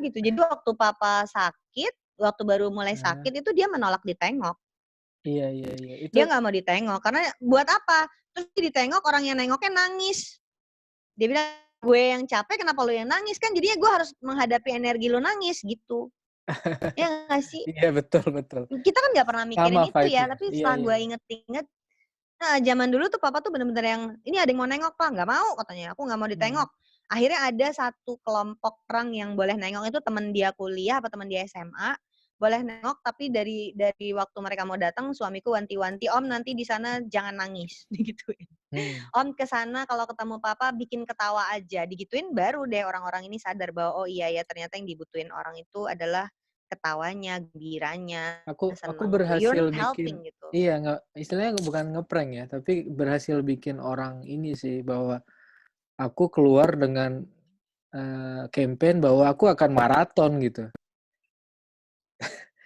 gitu. Jadi waktu papa sakit, waktu baru mulai Nah, sakit itu dia menolak ditengok. iya iya iya. Itu Dia nggak mau ditengok karena buat apa? Terus ditengok orang yang nengoknya nangis. Dia bilang, gue yang capek kenapa lu yang nangis? Kan jadinya gue harus menghadapi energi lu nangis gitu. Ya nggak sih? iya betul betul. Kita kan nggak pernah Sama mikirin itu ya, vibe-nya. tapi Iya setelah iya. gue inget-inget, nah zaman dulu tuh papa tuh bener-bener yang, ini ada yang mau nengok pak, nggak mau katanya, aku nggak mau Hmm. ditengok. Akhirnya ada satu kelompok orang yang boleh nengok itu teman dia kuliah apa teman dia SMA, boleh nengok tapi dari waktu mereka mau datang suamiku wanti-wanti, om nanti di sana jangan nangis, digituin. Hmm. Om kesana kalau ketemu papa bikin ketawa aja, digituin baru deh orang-orang ini sadar bahwa oh iya ya ternyata yang dibutuhin orang itu adalah ketawanya, gembiranya, Aku seneng gitu. You're berhasil not bikin helping gitu. iya nggak istilahnya bukan ngeprank ya, tapi berhasil bikin orang ini sih bahwa aku keluar dengan campaign bahwa aku akan maraton gitu.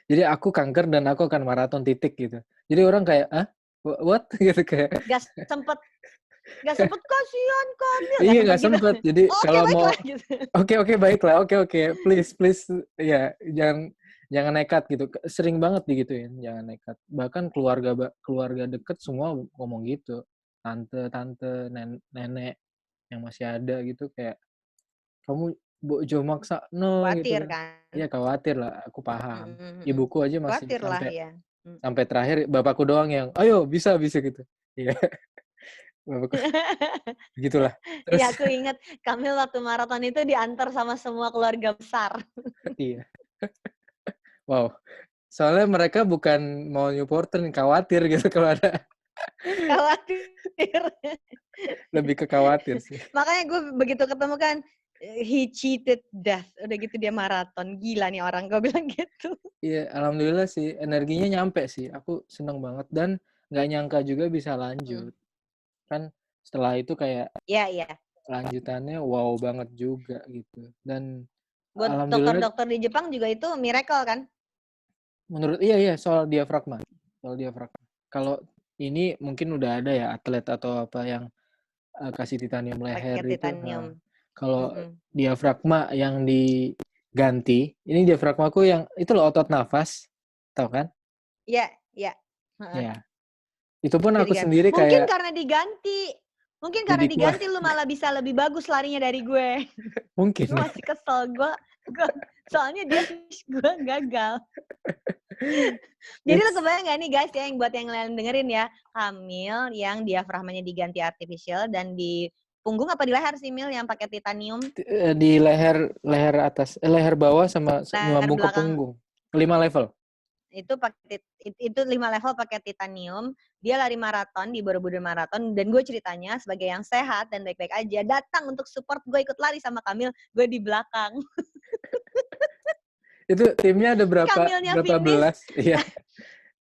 Jadi aku kanker dan aku akan maraton titik gitu. Jadi orang kayak, "Hah? What?" gitu kayak. Gak sempet gak sempet kasihan Kamil, gak Iya sempet nggak gitu. sempet. Jadi Oke kalau mau baiklah gitu. oke oke baiklah, oke oke, please please ya jangan jangan nekat gitu. Sering banget digituin, jangan nekat. Bahkan keluarga deket semua ngomong gitu. Tante-tante, nenek yang masih ada gitu kayak, "Kamu bojo maksa no," gitu Khawatir kan. kan. Iya khawatir lah, aku paham. Mhm, mhm. Ibuku aja masih Khawatir lah sampai ya. Mhm. sampai terakhir bapakku doang yang, "Ayo bisa bisa," gitu. Iya, bapakku begitulah. Terus Iya aku inget Kamil waktu maraton itu diantar sama semua keluarga besar. iya, wow. Soalnya mereka bukan mau nyuporter nih, khawatir gitu kalau ada Khawatir. lebih ke khawatir sih. Makanya gue begitu ketemu kan, he cheated death. Udah gitu dia maraton. Gila nih orang, gue bilang gitu. Iya, alhamdulillah sih energinya nyampe sih. Aku seneng banget dan nggak nyangka juga bisa Hmm. lanjut. Kan setelah itu kayak Iya, iya. lanjutannya wow banget juga gitu. Dan Buat alhamdulillah dokter-dokter di Jepang juga itu miracle kan? menurut iya iya soal diafragma. Soal diafragma. Kalau ini mungkin udah ada ya atlet atau apa yang kasih titanium leher Pakai itu. titanium. Kalau Mm-mm. diafragma yang ganti. Ini diafragmaku yang itu loh otot nafas, tahu kan? Iya, iya. Heeh. Ya, itu pun Jadi aku kan, sendiri mungkin kayak karena diganti. Mungkin karena jadi kuat. diganti lu malah bisa lebih bagus larinya dari gue. Mungkin Gue ya. masih kesel. Gue soalnya dia finish gue gagal. Jadi lo It's kebayang gak nih guys ya, yang buat yang lain dengerin ya, Kamil yang diafragmanya diganti artificial dan di punggung apa di leher sih Mil yang pakai titanium, di leher atas, leher bawah sama leher nyambung ke belakang punggung. 5 level. itu pakai itu 5 level pakai titanium. Dia lari maraton di Borobudur Marathon dan gue ceritanya sebagai yang sehat dan baik-baik aja datang untuk support gue ikut lari sama Kamil, gue di belakang. Itu timnya ada Kamilnya berapa finish, belas? Iya.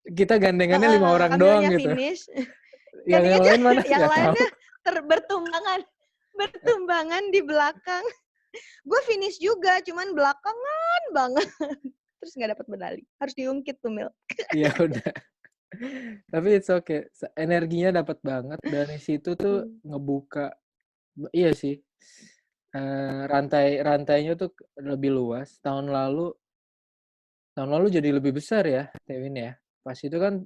Kita gandengannya 5 orang doang Kamilnya gitu. finish. Yang Gantinya lain mana? yang Nggak tahu. lainnya bertumbangan di belakang. Gue finish juga, cuman belakangan banget. Terus nggak dapat medali. Harus diungkit tuh, Mil. Ya udah. Tapi it's okay. Energinya dapat banget dari situ tuh ngebuka. Iya sih. Rantainya tuh lebih luas. Tahun lalu jadi lebih besar ya, Tewin ya. Pas itu kan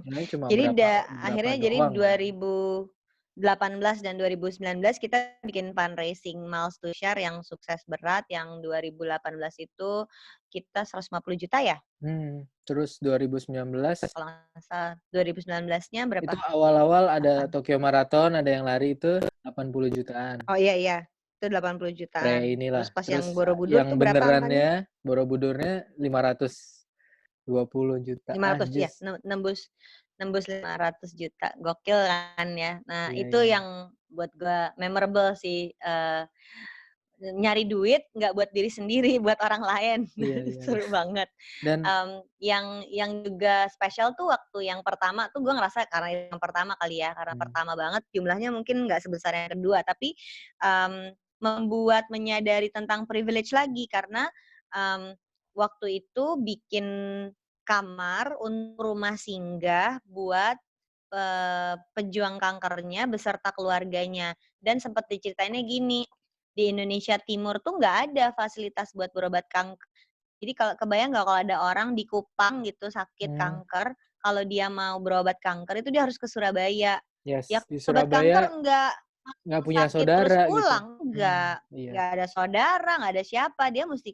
nilainya cuma Jadi berapa akhirnya jadi doang kan. 2018 dan 2019 kita bikin fundraising Miles to Share yang sukses berat. Yang 2018 itu kita 150 juta ya? Terus 2019 Kalau nggak salah. 2019-nya berapa? itu awal-awal ada 8. Tokyo Marathon, ada yang lari itu 80 jutaan. Oh iya, iya. Itu 80 jutaan. Inilah. Terus pas yang Terus Borobudur yang tuh berapa angkanya? benerannya Borobudurnya 520 juta. 500 ya, Anjis. nembus 500 juta. Gokil kan ya. Nah, Iya, itu iya. yang buat gue memorable sih. Nyari duit nggak buat diri sendiri, buat orang lain. Iya, iya, iya. Seru banget. Dan Yang juga spesial tuh waktu yang pertama tuh gue ngerasa karena yang pertama kali ya, karena pertama banget jumlahnya mungkin nggak sebesar yang kedua, tapi membuat menyadari tentang privilege lagi karena waktu itu bikin kamar untuk rumah singgah buat pejuang kankernya beserta keluarganya. Dan sempat diceritainnya gini, di Indonesia Timur tuh nggak ada fasilitas buat berobat kanker. Jadi kalau kebayang nggak kalau ada orang di Kupang gitu sakit kanker, kalau dia mau berobat kanker itu dia harus ke Surabaya. Ya yes, di berobat kanker Surabaya nggak nggak punya sakit terus saudara gitu. pulang, Iya. nggak ada saudara, nggak ada siapa, dia mesti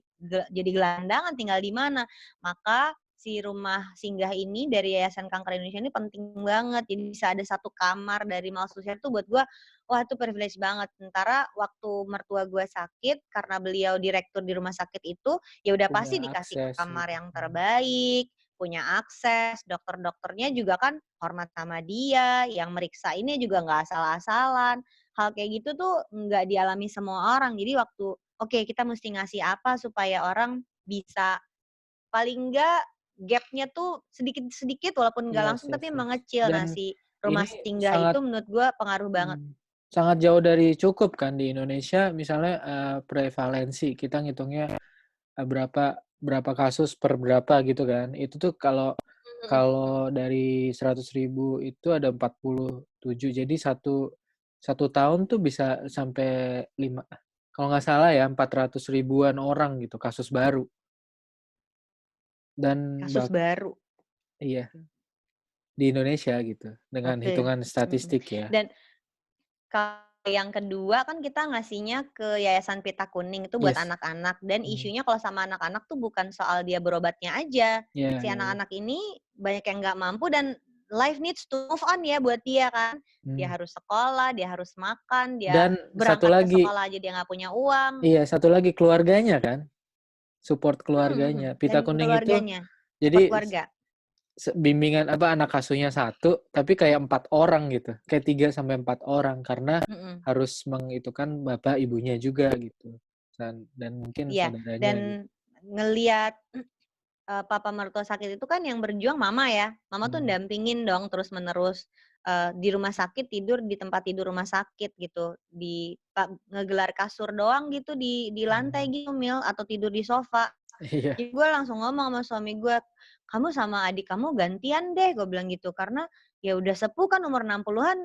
jadi gelandangan tinggal di mana. Maka si rumah singgah ini dari Yayasan Kanker Indonesia ini penting banget. Jadi bisa ada satu kamar dari Malsusia itu buat gue, wah itu privilege banget. Sementara waktu mertua gue sakit, karena beliau direktur di rumah sakit itu, ya udah Punya pasti dikasih akses kamar gitu. yang terbaik, punya akses, dokter-dokternya juga kan hormat sama dia, yang meriksa ini juga nggak asal-asalan. Hal kayak gitu tuh nggak dialami semua orang. Jadi waktu, oke, kita mesti ngasih apa supaya orang bisa paling nggak gap-nya tuh sedikit-sedikit walaupun nggak Yes, langsung yes, tapi yes. mengecil. Nah, Dan si rumah ini singgah itu sangat menurut gue pengaruh banget. sangat jauh dari cukup kan di Indonesia. Misalnya prevalensi kita ngitungnya berapa kasus per berapa gitu kan. Itu tuh kalau dari 100.000 itu ada 47. Jadi satu tahun tuh bisa sampai 5, kalau nggak salah ya 400 ribuan orang gitu kasus baru. Dan Kasus baru. iya, di Indonesia gitu dengan Oke. hitungan statistik ya. Dan kalau yang kedua kan kita ngasihnya ke Yayasan Pita Kuning itu buat Yes. anak-anak, dan isunya kalau sama anak-anak tuh bukan soal dia berobatnya aja. Ya, Si ya, ya. anak-anak ini banyak yang nggak mampu dan life needs to move on ya buat dia kan. Dia harus sekolah, dia harus makan, dia Dan satu berangkat ke lagi, sekolah aja dia nggak punya uang. iya satu lagi keluarganya kan, support keluarganya. Pita Dan Kuning itu keluarganya, support jadi keluarga. bimbingan anak asuhnya 1, tapi kayak 4 orang gitu, kayak 3-4 orang karena harus mengitukan bapak ibunya juga gitu, dan mungkin Iya, saudaranya gitu. dan ngelihat papa mertua sakit itu kan yang berjuang mama ya. Mama tuh ndampingin dong terus-menerus di rumah sakit, tidur di tempat tidur rumah sakit gitu. Ngegelar kasur doang gitu di lantai gitu, Mil, atau tidur di sofa. Iya. Jadi gue langsung ngomong sama suami gue, "Kamu sama adik kamu gantian deh," gue bilang gitu. Karena ya udah sepuh kan umur 60-an,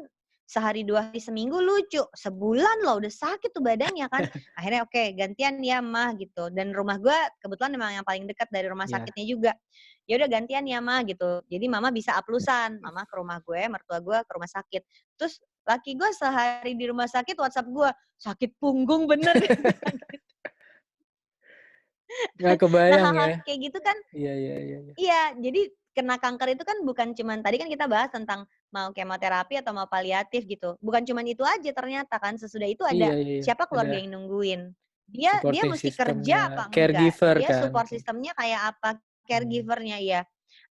sehari 2 hari seminggu lucu, sebulan loh udah sakit tuh badannya kan. Akhirnya oke, gantian ya Mah gitu, dan rumah gue kebetulan memang yang paling dekat dari rumah Iya. sakitnya juga. Ya udah gantian ya Mah gitu. Jadi mama bisa aplusan, mama ke rumah gue, mertua gue ke rumah sakit. Terus laki gue sehari di rumah sakit WhatsApp gue, "Sakit punggung bener," dia bilang gitu. Nggak Nah kebayang hal-hal ya. kayak gitu kan Iya iya iya iya. iya, jadi kena kanker itu kan bukan cuman tadi kan kita bahas tentang mau kemoterapi atau mau paliatif gitu, bukan cuman itu aja ternyata kan, sesudah itu ada Iya iya iya. siapa Ada keluarga yang nungguin. Dia supporting musti system-nya, kerja apa enggak, caregiver dia kan. support sistemnya kayak apa, Hmm. caregiver-nya iya.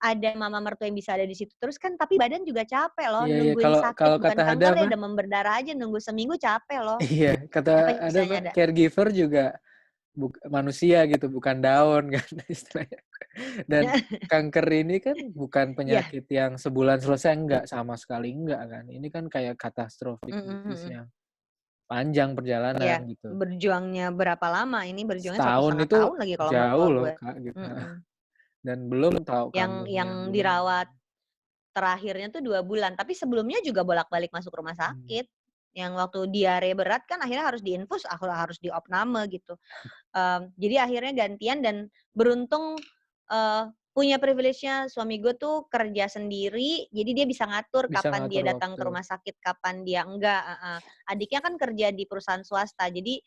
Ada mama mertua yang bisa ada di situ terus kan, tapi badan juga capek loh, Iya iya. nungguin Kalau sakit kalau kata bukan Hada kanker apa? ya demam berdarah aja nunggu seminggu capek loh. Iya, kata Apa ada apa? istilahnya ada? Caregiver juga manusia gitu, bukan daun kan istilahnya. Dan kanker ini kan bukan Iya, penyakit yang sebulan selesai, enggak, sama sekali enggak kan. Ini kan kayak catastrophic mhm disease mhm. yang panjang perjalanan Iya, gitu. berjuangnya berapa lama, ini berjuangnya satu Setahun setengah itu tahun lagi kalau jauh mertua loh gue. Kak gitu. Mhm. Dan belum tahu Yang kambuhnya gimana. dirawat terakhirnya tuh 2 bulan, tapi sebelumnya juga bolak-balik masuk rumah Hmm. sakit. Yang waktu diare berat kan akhirnya harus diinfus, harus diopname gitu. Jadi akhirnya gantian dan beruntung, punya privilege-nya suami gue tuh kerja sendiri, jadi dia bisa ngatur Bisa kapan dia ngatur datang ke waktu. rumah sakit, kapan dia enggak, heeh. Adiknya kan kerja di perusahaan swasta, jadi,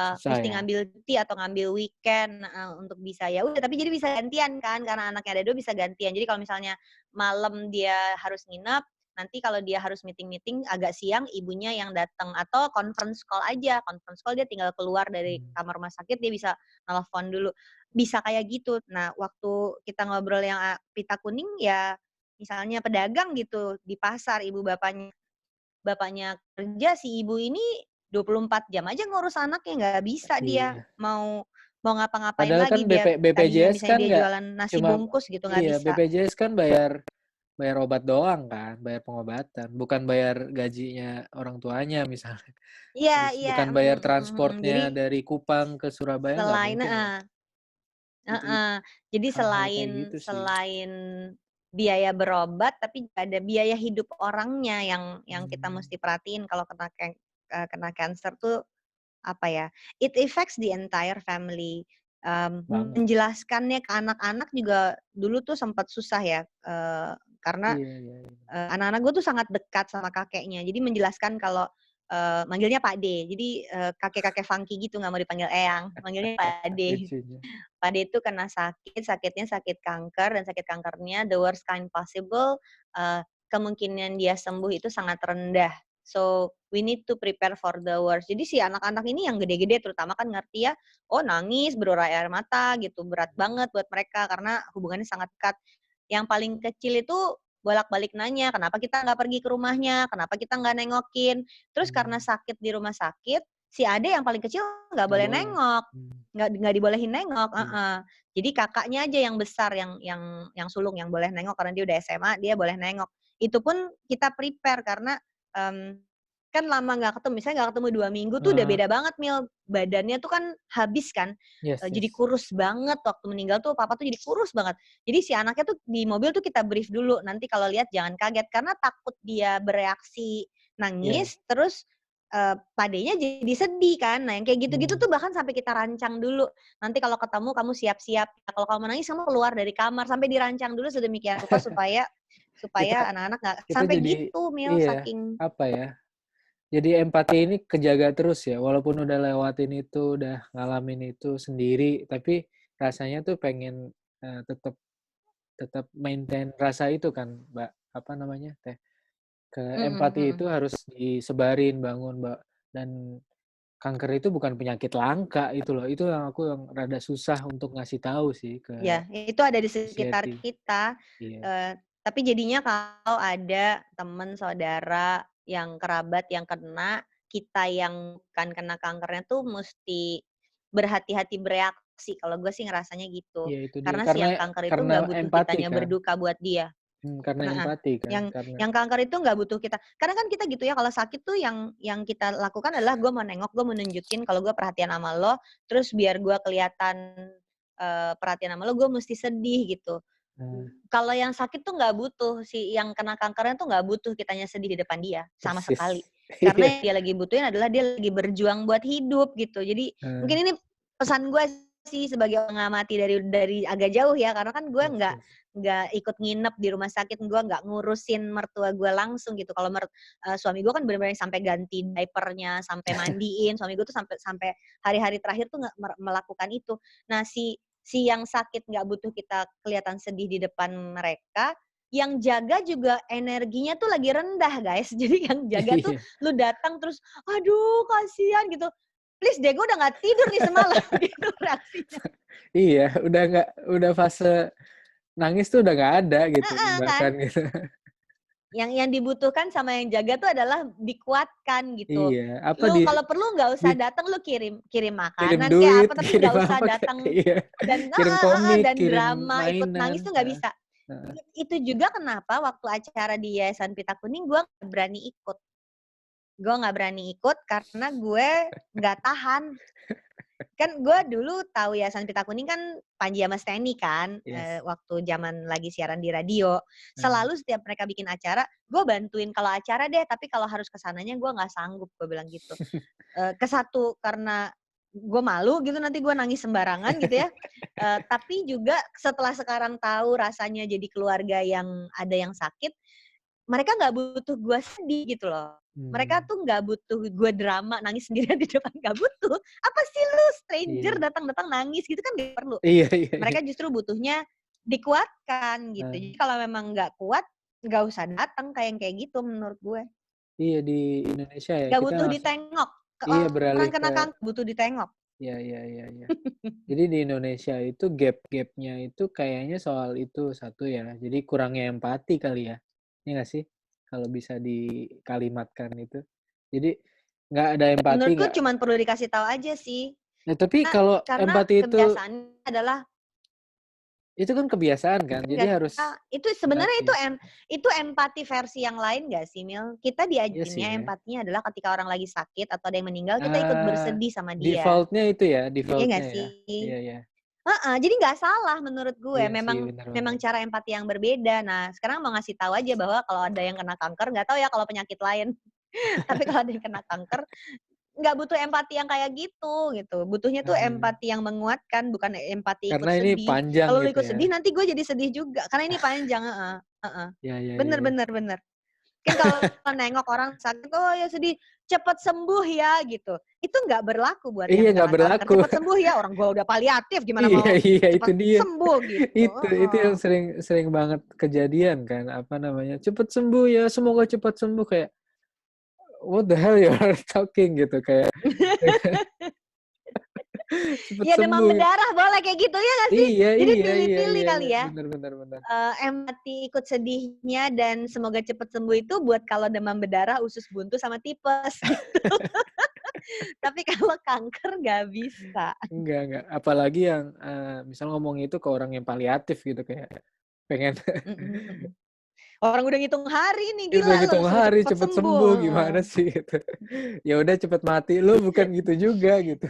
Susah musti ya. ngambil cuti atau ngambil weekend, heeh, untuk bisa ya udah tapi jadi bisa gantian kan, karena anaknya ada 2 bisa gantian. Jadi kalau misalnya malam dia harus nginep, nanti kalau dia harus meeting-meeting agak siang ibunya yang datang atau conference call aja, conference call dia tinggal keluar dari Hmm. kamar rumah sakit dia bisa nelepon dulu, bisa kayak gitu. Nah waktu kita ngobrol yang, pita kuning ya misalnya pedagang gitu di pasar ibu bapaknya bapaknya kerja, si ibu ini 24 jam aja ngurus anaknya, nggak bisa dia Iya. mau mau ngapa-ngapain Padahal kan lagi dia tadinya BPJS misalnya kan dia nggak jualan nasi cuma bungkus gitu nggak iya bisa. BPJS kan bayar bayar obat doang kan, bayar pengobatan, bukan bayar gajinya orang tuanya misalnya. Iya Terus iya, bukan mhm bayar mhm mhm. transportnya Jadi dari Kupang ke Surabaya, nggak selain mungkin ya. heeh. Itu Heeh. Jadi hal-hal kayak selain gitu sih. selain biaya berobat, tapi juga ada biaya hidup orangnya yang kita Hmm, musti perhatiin kalau kena cancer tuh, apa ya, it affects the entire family. banget. Menjelaskannya ke anak-anak juga dulu tuh sempat susah ya, karena Iya iya iya. anak-anak gue tuh sangat dekat sama kakeknya. Jadi menjelaskan kalau, manggilnya Pak D. Jadi, kakek-kakek funky gitu nggak mau dipanggil eyang, manggilnya Pak D. Lucunya. Pak D itu kena sakit, sakitnya sakit kanker dan sakit kankernya the worst kind possible, kemungkinan dia sembuh itu sangat rendah. So, we need to prepare for the worst. Jadi si anak-anak ini yang gede-gede terutama kan ngerti ya, oh nangis, berurai air mata gitu, berat banget buat mereka karena hubungannya sangat dekat. Yang paling kecil itu bolak-balik nanya, "Kenapa kita nggak pergi ke rumahnya? Kenapa kita nggak nengokin?" Terus karena Mmm, sakit di rumah sakit, si ade yang paling kecil nggak nggak boleh boleh. nengok. Mmm, Nggak dibolehin nengok, iya. heeh. Jadi kakaknya aja yang besar yang sulung yang boleh nengok karena dia udah SMA, dia boleh nengok. Itu pun kita prepare karena, mmm, kan lama nggak ketemu, misalnya nggak ketemu 2 minggu tuh udah Heeh, beda banget Mil, badannya tuh kan habis kan, yes jadi yes. kurus banget waktu meninggal tuh papa tuh jadi kurus banget. Jadi si anaknya tuh di mobil tuh kita brief dulu, nanti kalau lihat jangan kaget karena takut dia bereaksi Iya. nangis terus padenya jadi sedih kan. Nah, yang kayak gitu-gitu Mmm. tuh bahkan sampai kita rancang dulu. Nanti kalau ketemu kamu siap-siap, kalau kamu nangis kamu keluar dari kamar, sampai dirancang dulu sedemikian rupa supaya Kita supaya anak-anak nggak kita sampai jadi gitu Mil, iya, saking apa ya, jadi empati ini kejaga terus ya, walaupun udah lewatin itu, udah ngalamin itu sendiri, tapi rasanya tuh pengen, tetep tetep maintain rasa itu kan, Mbak, apa namanya, Teh, mhm empati itu mhm. harus disebarin, bangun, Mbak, dan kanker itu bukan penyakit langka itu loh, itu yang aku yang rada susah untuk ngasih tahu sih ke Ya, itu ada di sekitar society. kita, Iya eee, tapi jadinya kalau ada teman, saudara, yang kerabat yang kena, kita yang bukan kena kankernya tuh musti berhati-hati bereaksi, kalau gue sih ngerasanya gitu. iya itu dia, Karena si yang kanker itu nggak butuh empati kitanya kan, berduka buat dia. karena Heeh, empati kan, yang karena yang kanker itu nggak butuh kita kadang kan kita gitu ya kalau sakit tuh yang kita lakukan adalah gue mau nengok, gue mau nunjukin kalau gue perhatian sama lo, terus biar gue kelihatan, perhatian sama lo, gue mesti sedih gitu. Nah, Kalau yang sakit tuh nggak butuh, si yang kena kankernya tuh nggak butuh kitanya sedih di depan dia, sama sekali. persis. Iya, Karena yang dia lagi butuhin adalah dia lagi berjuang buat hidup gitu. Jadi heeh, mungkin ini pesan gue sih sebagai pengamati dari agak jauh ya, karena kan gue yes, yes. nggak ikut nginep di rumah sakit, gue nggak ngurusin mertua gue langsung gitu. Kalau suami gue kan benar-benar sampai ganti diapernya, sampai mandiin. Suami gue tuh sampai sampai hari-hari terakhir tuh melakukan itu. Nah si yang sakit nggak butuh kita kelihatan sedih di depan mereka, yang jaga juga energinya tuh lagi rendah guys. Jadi yang jaga tuh Iya, lu datang terus, aduh kasihan gitu. Please deh, gue udah nggak tidur nih semalam gitu reaksinya. iya, udah fase nangis tuh udah nggak ada gitu Heeh, kan? bahkan gitu. Yang dibutuhkan sama yang jaga tuh adalah dikuatkan gitu. Iya, apa Lu kalau perlu nggak usah di datang, lu kirim kirim kirim makanan kayak duit, apa, tapi kirim nggak usah apa kayak datang iya, dan kirim heeh heeh, komik, dan kirim drama, ikut mainan, nangis tuh nggak bisa. heeh. Itu juga kenapa waktu acara di Yayasan Pita Kuning gue nggak berani ikut. Gue nggak berani ikut karena gue nggak tahan. Kan gue dulu tahu Yayasan Pita Kuning kan Panji sama Steny kan, Yes, waktu zaman lagi siaran di radio. heeh. Selalu setiap mereka bikin acara, gue bantuin kalau acara deh, tapi kalau harus ke sananya gue nggak sanggup, gue bilang gitu. Ke karena gue malu gitu nanti gue nangis sembarangan gitu ya, tapi juga setelah sekarang tahu rasanya jadi keluarga yang ada yang sakit, mereka nggak butuh gue sedih gitu loh. Mereka Mmm, tuh nggak butuh gue drama nangis sendirian di depan, nggak butuh. Apa sih lu stranger iya. datang-datang nangis gitu kan nggak perlu. Iya, iya, iya, Mereka justru butuhnya dikuatkan gitu. heeh. Jadi kalau memang nggak kuat, nggak usah datang kayak yang kayak gitu menurut gue. Iya di Indonesia ya Nggak kita butuh langsung ditengok. Ke iya beralih orang ke kena kanker butuh ditengok. iya, iya, iya, iya. Jadi di Indonesia itu gap-nya itu kayaknya soal itu satu ya, jadi kurangnya empati kali ya? Iya nggak sih? Kalau bisa dikalimatkan itu. Jadi nggak ada empati, Menurutku nggak cuman perlu dikasih tahu aja sih. tapi kalau Karena empati kebiasaannya adalah itu kan kebiasaan kan, jadi enggak harus itu sebenarnya dilatih. itu empati versi yang lain nggak sih, Mil? Kita Iya sih diajarinnya ya. empatinya adalah ketika orang lagi sakit atau ada yang meninggal, kita ikut Eee, bersedih sama dia. default-nya itu ya, Iya default-nya nggak ya? sih? Iya, iya. Heeh, jadi nggak salah menurut gue. Iya sih, Memang bener memang banget. cara empati yang berbeda. Nah, sekarang mau ngasih tahu aja bahwa kalau ada yang kena kanker, nggak tahu ya kalau penyakit lain, tapi kalau ada yang kena kanker, nggak butuh empati yang kayak gitu. Butuhnya tuh Heeh. empati yang menguatkan, bukan empati ikut Karena ini sedih. panjang Kalau lu gitu ikut ya. sedih, nanti gue jadi sedih juga, karena ini panjang heeh, heeh. Iya, iya, iya, Bener iya. bener bener. Kan kalau nengok orang sakit, "Oh ya sedih, cepet sembuh ya," gitu. Itu nggak berlaku buat Iya, yang nggak kena kanker, berlaku. "Cepet sembuh ya," orang gua udah paliatif gimana Iya, mau iya, itu cepet dia. sembuh gitu, Itu heeh. yang sering sering banget kejadian kan, apa namanya, "Cepet sembuh ya, semoga cepat sembuh." Kayak, "What the hell you are talking?" Gitu, kayak, "Cepet Ya demam sembuh." berdarah boleh kayak gitu, ya nggak sih? Iya, Jadi iya, iya, pilih-pilih iya, iya, kali ya, bener, bener, bener. empati ikut sedihnya dan semoga cepet sembuh itu buat kalau demam berdarah, usus buntu, sama tipes gitu. Tapi kalau kanker nggak bisa. Enggak, apalagi yang, misal ngomong itu ke orang yang paliatif gitu, kayak pengen Mhm mhm. Orang udah ngitung hari nih, udah gila lo ngitung suruh hari cepet cepet sembuh, sembuh heeh. gimana sih gitu. Ya udah cepet mati, lu bukan gitu juga gitu.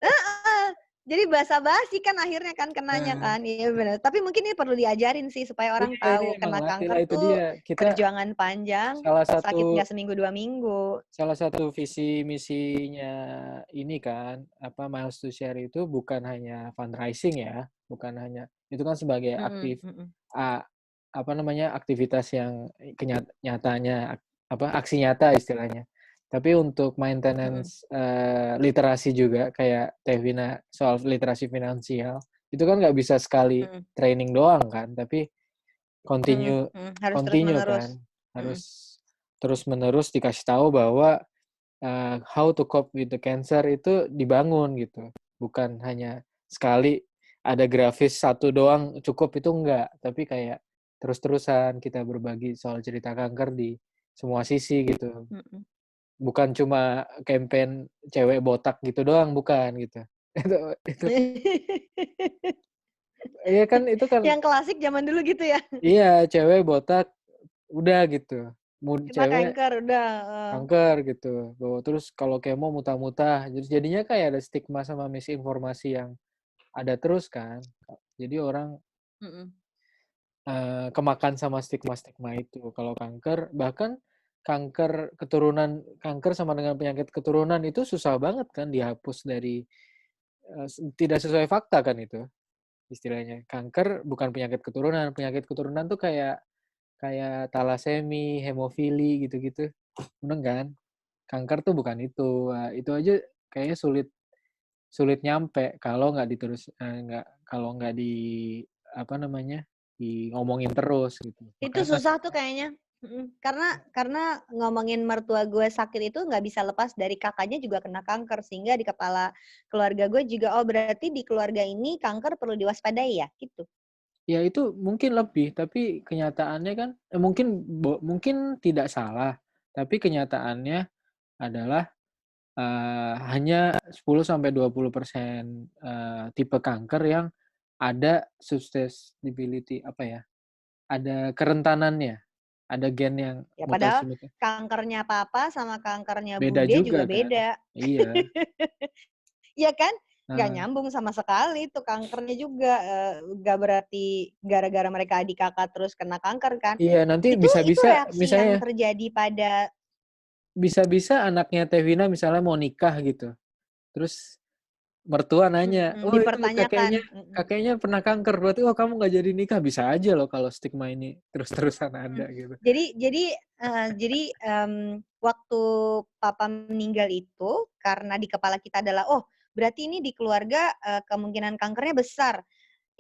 Heeh, jadi basa-basi kan akhirnya kan kenanya Nah, kan, iya bener. Tapi mungkin ini perlu diajarin sih supaya orang iya ini tahu emang kena latih lah kanker itu tuh dia. Kita perjuangan panjang, salah sakit satu nggak seminggu 2 minggu. salah satu visi misinya ini kan, apa, Miles to Share itu bukan hanya fundraising ya, bukan hanya itu kan sebagai Mhm mhm. a apa namanya, aktivitas yang nyatanya, apa, aksi nyata istilahnya. Tapi untuk Mhm maintenance, literasi juga kayak Tevina soal literasi finansial, itu kan nggak bisa sekali mhm training doang kan, tapi mhm continue mhm, harus continue terus-menerus. kan. Mhm. Harus terus-menerus dikasih tahu bahwa, how to cope with the cancer itu dibangun gitu. Bukan hanya sekali ada grafis satu doang cukup, itu enggak, tapi kayak terus-terusan kita berbagi soal cerita kanker di semua sisi gitu. Mhm. Bukan cuma campaign cewek botak gitu doang, bukan gitu. Itu iya kan itu kan Yang klasik zaman dulu gitu ya, iya, cewek botak udah gitu. kena Cewek kanker udah, heeh. kanker gitu, bahwa terus kalau kemo muntah-muntah, jadinya kayak ada stigma sama misinformasi yang ada terus kan. Jadi orang Mhm. kemakan sama stigma-stigma itu. Kalau kanker, bahkan kanker sama dengan penyakit keturunan itu susah banget kan dihapus dari, tidak sesuai fakta kan itu istilahnya. Kanker bukan penyakit keturunan tuh kayak kayak talasemi, hemofili gitu-gitu, bener kan? Kanker tuh bukan itu. Itu aja kayaknya sulit sulit nyampe kalau nggak di apa namanya, ngomongin terus gitu. Itu Makanya pas susah tuh kayaknya, karena ngomongin mertua gue sakit itu nggak bisa lepas dari kakaknya juga kena kanker, sehingga di kepala keluarga gue juga, "Oh berarti di keluarga ini kanker perlu diwaspadai ya?" Gitu. ya itu mungkin lebih, tapi kenyataannya kan mungkin tidak salah, tapi kenyataannya adalah, hanya 10-20%, tipe kanker yang ada susceptibility, apa ya, ada kerentanannya, ada gen yang Ya padahal mutasi kankernya papa sama kankernya beda bude juga juga kan. beda. Iya, Iya kan? Nggak heeh. nyambung sama sekali tuh kankernya juga, nggak berarti gara-gara mereka adik kakak terus kena kanker kan. Iya, nanti Itu bisa-bisa reaksi yang misalnya terjadi pada bisa-bisa anaknya Teh Wina misalnya mau nikah gitu, terus mertua nanya, "Oh itu dipertanyakan, kakeknya pernah kanker, berarti oh kamu nggak jadi nikah." Bisa aja loh kalau stigma ini terus-terusan ada gitu. Waktu papa meninggal itu karena di kepala kita adalah, "Oh, berarti ini di keluarga, kemungkinan kankernya besar."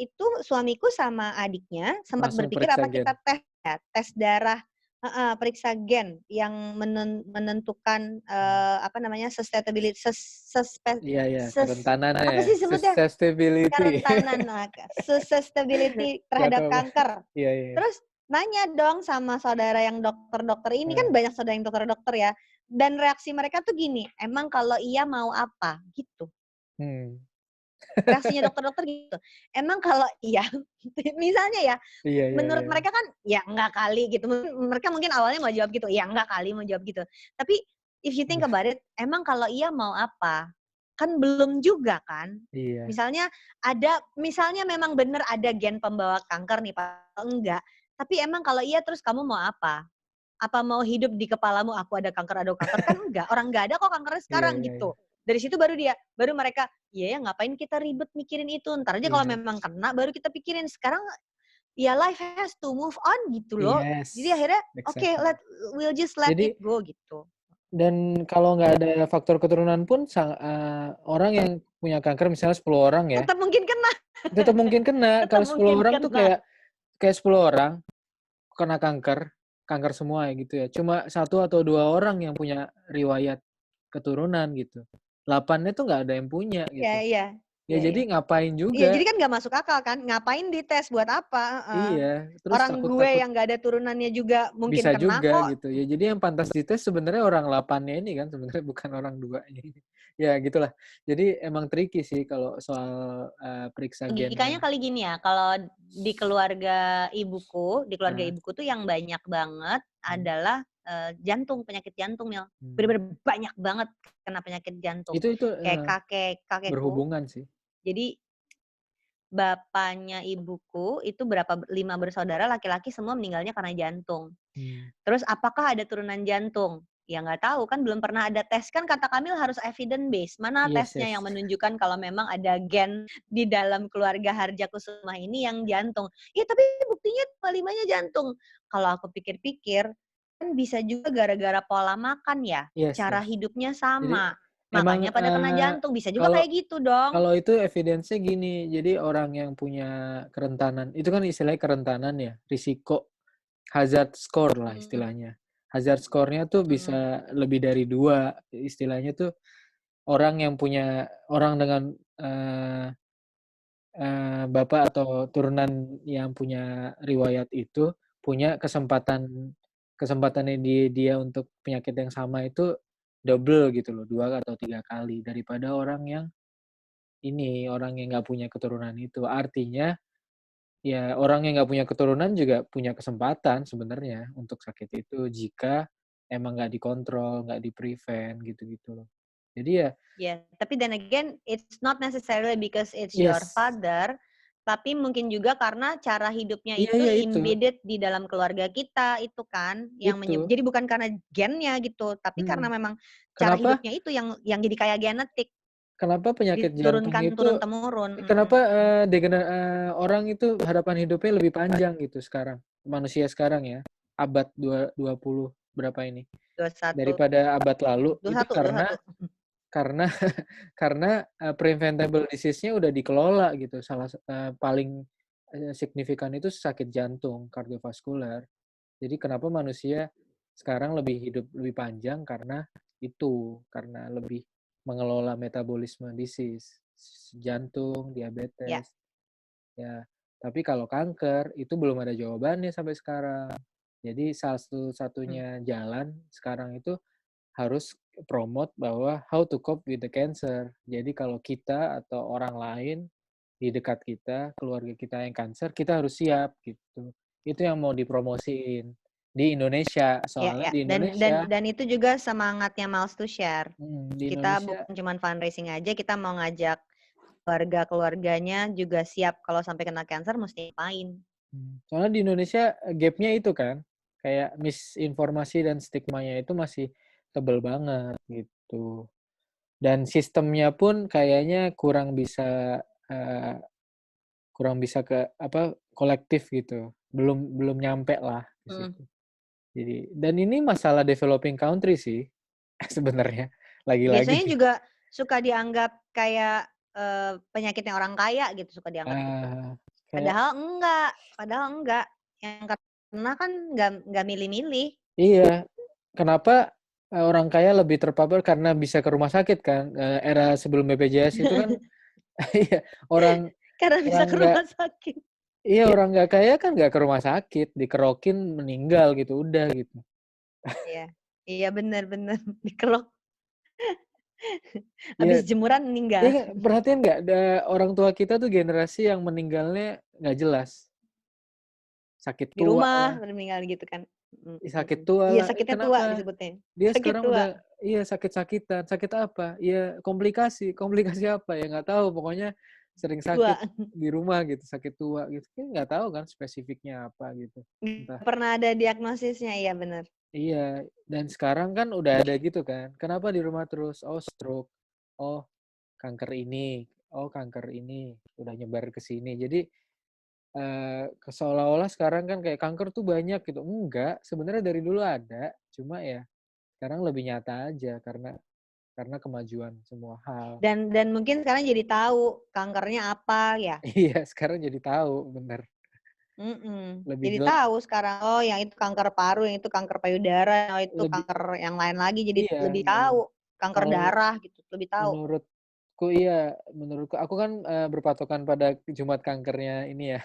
Itu suamiku sama adiknya sempat Langsung berpikir, periksa "Apa gen. kita tes ya, tes darah," heeh, periksa gen yang menentukan, Mmm. apa namanya, susceptibility ses sespe Iya iya, ses kerentanannya apa ya, sih sebutnya? susceptibility. Kerentanan, nah, susceptibility Nggak terhadap tahu apa. kanker. Iya iya, Terus nanya dong sama saudara yang dokter-dokter ini, kan heeh, banyak saudara yang dokter-dokter ya, dan reaksi mereka tuh gini, "Emang kalau iya mau apa?" Gitu. hmm. Reaksinya dokter-dokter gitu, "Emang kalau iya," misalnya ya, Iya iya menurut iya. mereka kan, "Ya enggak kali," gitu, mereka mungkin awalnya mau jawab gitu, "Ya enggak kali," mau jawab gitu. Tapi if you think about it, emang kalau iya mau apa? Kan belum juga kan. Iya Misalnya memang bener ada gen pembawa kanker nih Pak, enggak, tapi emang kalau iya terus kamu mau apa? Apa mau hidup di kepalamu, "Aku ada kanker," kan enggak, orang nggak ada kok kankernya iya sekarang iya iya. gitu. Dari situ baru mereka, "Iya ya ngapain kita ribet mikirin itu, entar aja kalau Iya. memang kena baru kita pikirin." Sekarang ya life has to move on gitu loh. Jadi Yes, akhirnya, oke, exactly. we'll just let Jadi it go gitu. dan kalau nggak ada faktor keturunan pun orang yang punya kanker misalnya 10 orang ya, Tetap mungkin kena, tetap mungkin kena. tetap Kalau 10 mungkin orang tuh kena. kayak 10 orang kena kanker, kanker semua ya gitu ya. Cuma 1 atau 2 orang yang punya riwayat keturunan gitu. 8-nya tuh nggak ada yang punya Iya gitu. iya. Ya Iya iya. jadi ngapain Iya, jadi juga. kan nggak masuk akal kan, ngapain dites, buat apa? Heeh. Iya, terus Orang gue takut-takut yang nggak ada turunannya juga mungkin bisa kena juga kok. gitu. Ya jadi yang pantas dites sebenarnya orang 8-nya ini kan sebenarnya bukan orang 2-nya ini. Ya gitulah. Jadi emang tricky sih kalau soal, periksa Logikanya gennya. kali gini ya, kalau di keluarga Heeh, ibuku tuh yang banyak banget mmm, adalah, jantung, penyakit jantung, Mil. mmm. Bener-bener banyak banget kena penyakit jantung. Itu, Kayak kakekku, berhubungan sih. jadi bapaknya ibuku itu 5 bersaudara laki-laki semua meninggalnya karena jantung. Mmm, Terus apakah ada turunan jantung? Ya nggak tahu kan belum pernah ada tes, kan kata Kamil harus evidence base. Mana yes tesnya yes. yang menunjukkan kalau memang ada gen di dalam keluarga Harjakusuma ini yang jantung. Ya tapi buktinya 5-limanya jantung. Kalau aku pikir-pikir, kan bisa juga gara-gara pola makan ya, Yes cara yes. hidupnya Jadi sama, emang, makanya pada kena jantung, bisa juga kalau kayak gitu dong. kalau itu evidence-nya gini, jadi orang yang punya kerentanan itu kan istilahnya kerentanan ya, risiko, hazard score lah Mhm istilahnya. Hazard score-nya tuh mhm. bisa lebih dari 2, istilahnya tuh orang dengan, eee bapak atau turunan yang punya riwayat itu, punya kesempatannya dia untuk penyakit yang sama itu double gitu loh, 2 atau 3 kali daripada orang yang nggak punya keturunan itu. Artinya, ya orang yang nggak punya keturunan juga punya kesempatan sebenarnya untuk sakit itu jika emang nggak dikontrol, nggak di-prevent gitu-gitu loh. Jadi ya Ya, tapi then again, it's not necessarily because it's your yes, father, Tapi mungkin juga karena cara hidupnya Iya itu iya embedded di dalam keluarga kita itu kan, yang itu. jadi bukan karena gennya gitu, tapi karena Mhm. memang cara Kenapa hidupnya itu yang jadi kayak genetik, kenapa penyakit jantung diturunkan itu turun-temurun, kenapa, orang itu harapan hidupnya lebih panjang gitu sekarang, manusia sekarang ya, abad 20 berapa ini, 21, daripada abad lalu, itu 21, 21. karena karena, preventable disease-nya udah dikelola gitu, paling, signifikan itu sakit jantung, kardiovaskular. Jadi kenapa manusia sekarang hidup lebih panjang karena itu, karena lebih mengelola metabolisme disease, jantung, Ya, diabetes, ya. Tapi kalau kanker itu belum ada jawabannya sampai sekarang. Jadi salah mmm, satu-satunya jalan sekarang itu harus promote bahwa how to cope with the cancer. Jadi kalau kita atau orang lain di dekat kita, keluarga kita yang kanker, kita harus siap gitu. Itu yang mau dipromosiin di Indonesia. ya, Soalnya ya, di dan dan Indonesia, dan itu juga semangatnya Miles to Share. di Kita Indonesia, bukan cuman fundraising aja, kita mau ngajak keluarga-keluarganya juga siap kalau sampai kena cancer mesti ngapain. soalnya di Indonesia gap-nya itu kan, kayak misinformasi dan stigmanya itu masih tebel banget gitu. Dan sistemnya pun kayaknya eee, kurang bisa ke apa, kolektif gitu. Belum belum nyampe lah ke Mhm. situ. Jadi dan ini masalah developing country sih sebenarnya, Biasanya lagi-lagi. juga suka dianggap kayak, penyakitnya orang kaya gitu, suka dianggap gitu. Ah, kayak Padahal enggak, yang kena kan nggak milih-milih. iya, kenapa, orang kaya lebih terpapar karena bisa ke rumah sakit kan, era sebelum BPJS itu kan iya, orang Karena bisa orang ke nggak rumah sakit. iya, orang nggak kaya kan nggak ke rumah sakit, dikerokin meninggal gitu, udah gitu. Iya, iya bener bener, dikerok, habis Iya jemuran meninggal. iya, perhatiin nggak, orang tua kita tuh generasi yang meninggalnya nggak jelas, sakit Di tua rumah lah, baru meninggal gitu kan. sakit Mhm. tua Iya lah, sakitnya tua kenapa? disebutnya. Dia Sakit sekarang tua. udah iya sakit-sakitan, sakit apa? Ya komplikasi, komplikasi apa ya nggak tahu, pokoknya sering sakit Tua. di rumah gitu, sakit tua gitu, kan nggak tahu kan spesifiknya apa gitu, entah Nggak pernah ada diagnosisnya, iya bener. iya, dan sekarang kan udah ada gitu kan, kenapa di rumah terus? Oh stroke, oh kanker ini, oh kanker ini, udah nyebar ke sini. Jadi, seolah-olah sekarang kan kayak kanker tuh banyak gitu, enggak, sebenarnya dari dulu ada, cuma ya sekarang lebih nyata aja karena kemajuan semua hal. Dan mungkin sekarang jadi tahu kankernya apa ya. Iya, sekarang jadi tahu, bener. Mhm. Lebih Jadi jel tahu sekarang, oh yang itu kanker paru, yang itu kanker payudara, oh itu lebih kanker yang lain lagi, jadi iya lebih iya. tahu. Kanker Kalau darah gitu, lebih tahu. menurutku aku kan, berpatokan pada Jumat Kankernya ini ya,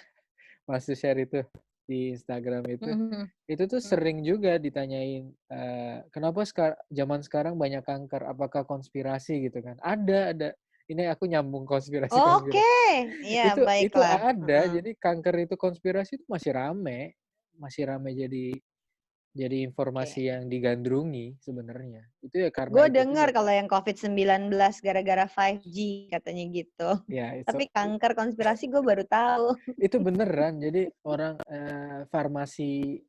Mas share itu di Instagram Mhm mhm. itu tuh Mhm. sering juga ditanyain, "Kenapa zaman sekarang banyak kanker? Apakah konspirasi?" Gitu kan. Ada. Ini aku nyambung Oke, konspirasi-konspirasi. iya Itu baiklah, ada, heeh. jadi kanker itu konspirasi itu masih rame jadi Oke. informasi yang digandrungi sebenarnya. Itu ya karena Gue itu dengar juga kan. kalau yang COVID-19 gara-gara 5G katanya gitu. Ya itu Tapi kanker konspirasi gue baru tahu. itu beneran. Jadi orang, farmasi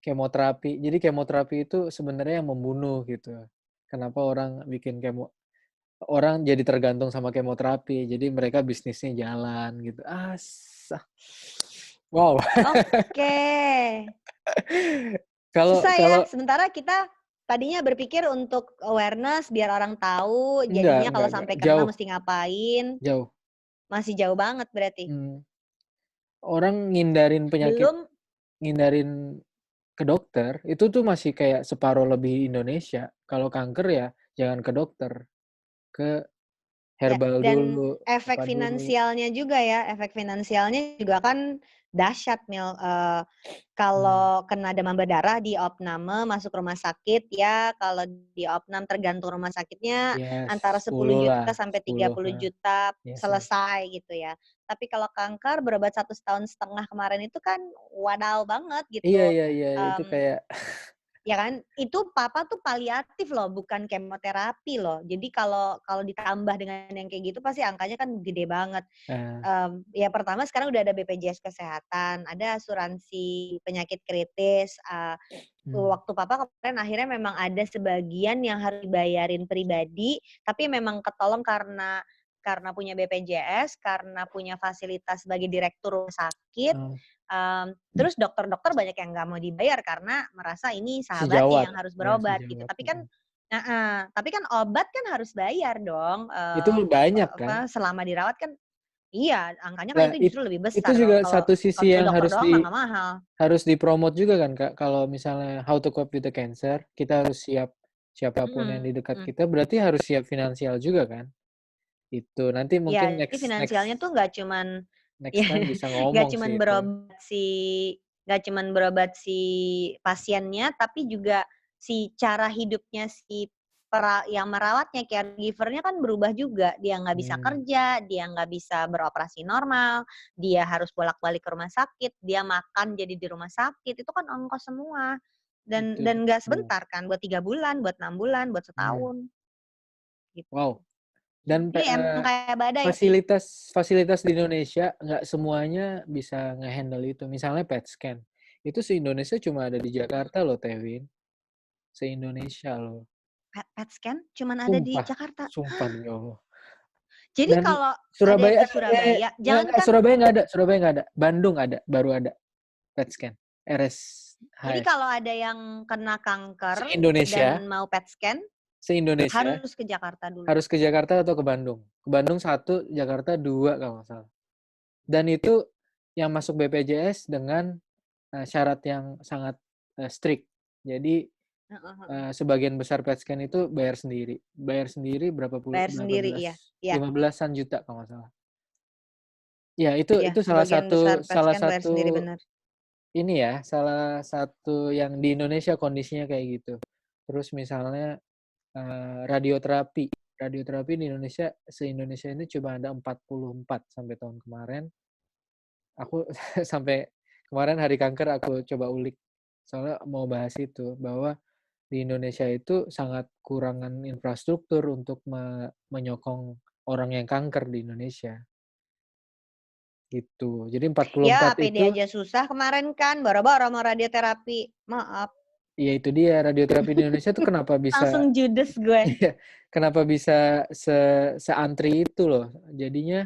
kemoterapi. Jadi kemoterapi itu sebenarnya yang membunuh gitu. Kenapa orang jadi tergantung sama kemoterapi. Jadi mereka bisnisnya jalan gitu. Wow. Oke. Kalau Susah ya, kalau sementara kita tadinya berpikir untuk awareness biar orang tahu, jadinya kalau enggak, sampai kena jauh mesti ngapain, jauh. masih jauh banget berarti. Mmm, orang ngindarin penyakit Belum ngindarin ke dokter, itu tuh masih kayak separuh lebih Indonesia. Kalau kanker ya jangan ke dokter, ke ya, herbal dan dulu, efek apa dulu. finansialnya juga ya, efek finansialnya juga kan dahsyat Mil, Mmm, kalau kena demam berdarah diopname masuk rumah sakit ya, kalau diopnam tergantung rumah sakitnya yes, antara 10 10 lah, juta sampai 10, 30 juta yes yes. selesai gitu ya. Tapi kalau kanker berobat 1,5 tahun kemarin itu kan wadaw banget Iya gitu, iya iya, itu mmm kayak Ya kan, itu papa tuh paliatif loh, bukan kemoterapi loh. Jadi kalau kalau ditambah dengan yang kayak gitu pasti angkanya kan gede banget. Eee, Ya pertama sekarang udah ada BPJS Kesehatan, ada asuransi penyakit kritis, mmm, waktu papa kemarin akhirnya memang ada sebagian yang harus dibayarin pribadi, tapi memang ketolong karena punya BPJS, karena punya fasilitas sebagai direktur rumah sakit, eee, terus dokter-dokter banyak yang nggak mau dibayar karena merasa ini sahabatnya sejawat, yang harus ya berobat gitu. sejawat, Tapi kan mhm. heeh, tapi kan obat kan harus bayar dong, Itu banyak kan? selama dirawat kan iya, angkanya kan Nah, itu justru lebih itu besar loh. juga Kalau satu sisi ke yang dokter doang mah nggak mahal. harus dipromot juga kan, Kak, kalau misalnya How to Cope with the Cancer, kita harus siap siapapun yang di dekat Mhm. kita berarti harus siap finansial juga kan? Itu, nanti mungkin Iya, jadi next finansialnya next tuh nggak cuman next ya time bisa nggak ngomong cuman sih itu. berobat si nggak cuman berobat si pasiennya, tapi juga si cara hidupnya si yang merawatnya, caregiver-nya kan berubah juga. Dia nggak bisa Mmm, kerja, dia nggak bisa beroperasi normal, dia harus bolak-balik ke rumah sakit, dia makan jadi di rumah sakit, itu kan ongkos semua. itu Dan nggak iya, sebentar kan, buat 3 bulan, buat 6 bulan, buat mmm, setahun, gitu. wow, dan Jadi emang kayak badai sih. fasilitas fasilitas di Indonesia nggak semuanya bisa nge-handle itu. Misalnya PET scan, itu se-Indonesia cuma ada di Jakarta loh, Tewin, se-Indonesia loh. PET scan cuman ada di Sumpah Jakarta. sumpah demi Allah. Jadi Dan kalau ada yang Surabaya ke Surabaya, nggak, jangankan Surabaya nggak ada, Bandung ada, baru ada PET scan, jadi RSHS. kalau ada yang kena kanker Se-Indonesia dan mau PET scan, se-Indonesia harus ke Jakarta dulu. harus ke Jakarta atau ke Bandung. Ke Bandung 1, Jakarta 2 kalau nggak salah. Dan itu yang masuk BPJS dengan, syarat yang sangat, strict. Jadi, Heeh heeh. sebagian besar PET scan itu bayar sendiri. Bayar sendiri Bayar berapa sendiri, iya. belas, Iya 15-an juta kalau nggak salah. Ya iya, itu sebagian besar PET salah scan bayar sendiri, satu bener. ini ya, salah satu yang di Indonesia kondisinya kayak gitu. Terus misalnya, radioterapi. Radioterapi di Indonesia, se-Indonesia ini cuma ada 44 sampai tahun kemarin. Aku sampai kemarin hari kanker aku coba ulik, soalnya mau bahas itu, bahwa di Indonesia itu sangat kurangan infrastruktur untuk menyokong orang yang kanker di Indonesia, gitu. Jadi Ya 44 APD itu aja susah kemarin kan, boro-boro mau radioterapi. Maaf, ya itu dia, radioterapi di Indonesia tuh kenapa bisa langsung judes gue. iya, kenapa bisa seantri itu loh. Jadinya,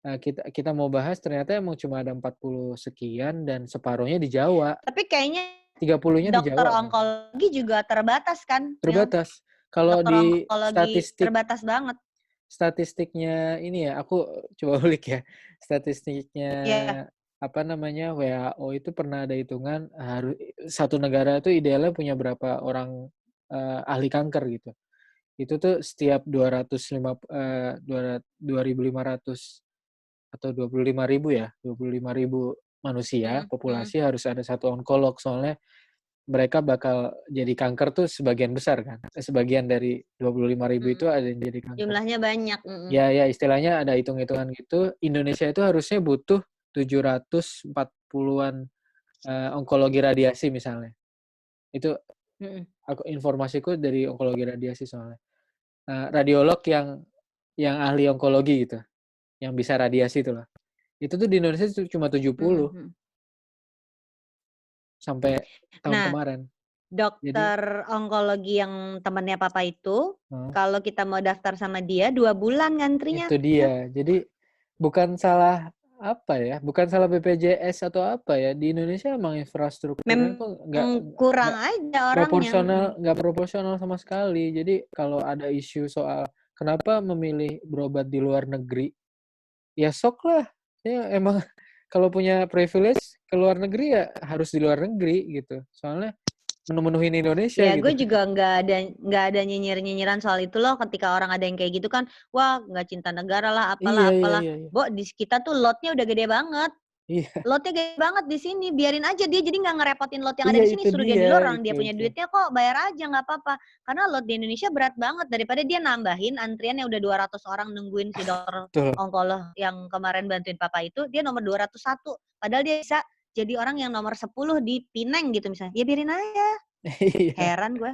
kita kita mau bahas ternyata emang cuma ada 40 sekian dan separuhnya di Jawa, Tapi kayaknya 30-nya di dokter Jawa kan, onkologi juga terbatas kan, Nil? terbatas. Kalau Dokter di onkologi terbatas banget. statistiknya ini ya, aku coba ulik ya, statistiknya, Iya. apa namanya, WHO itu pernah ada hitungan, satu negara itu idealnya punya berapa orang, ahli kanker gitu. Itu tuh setiap 2.500 atau 25.000 ya, 25.000 manusia, Mhm mhm. populasi harus ada satu onkolog. Soalnya mereka bakal jadi kanker tuh sebagian besar kan, sebagian dari 25.000 itu Mhm. ada yang jadi kanker. Jumlahnya banyak, mhm. Ya istilahnya ada hitung-hitungan gitu, Indonesia itu harusnya butuh 740-an, onkologi radiasi misalnya. Itu Mhm. informasiku dari onkologi radiasi soalnya. Radiolog yang ahli onkologi gitu, yang bisa radiasi itu loh. Itu tuh di Indonesia cuma Mhm 70 mhm. sampai tahun Nah, kemarin. Jadi dokter onkologi yang temennya papa itu, heeh, kalau kita mau daftar sama dia 2 bulan ngantrinya, itu Nil. dia. Jadi bukan salah apa ya, bukan salah BPJS atau apa ya, di Indonesia emang infrastrukturnya tuh Memang kurang nggak aja orangnya, mhm. nggak proporsional sama sekali. Jadi kalau ada isu soal kenapa memilih berobat di luar negeri, ya sok lah. Ya emang kalau punya privilege ke luar negeri ya harus di luar negeri gitu. Soalnya menu-menuhin Indonesia Ya, gitu. gue juga nggak ada nyinyir-nyinyiran soal itu loh ketika orang ada yang kayak gitu kan, "Wah, nggak cinta negara lah, Iya apalah iya apalah." iya iya. Bo, di kita tuh lotnya udah gede banget. Iya Lotnya gede banget di sini, biarin aja dia jadi nggak ngerepotin lot yang ada iya di sini, itu suruh dia di dia, luar, orang dia punya itu. duitnya kok, bayar aja nggak apa-apa. Karena lot di Indonesia berat banget, daripada dia nambahin antrian yang udah 200 orang nungguin si dokter Betul. onkolog yang kemarin bantuin papa itu, dia nomor 201. Padahal dia bisa jadi orang yang nomor 10 di Pineng gitu misalnya, ya biarin aja. Iya. Heran gue.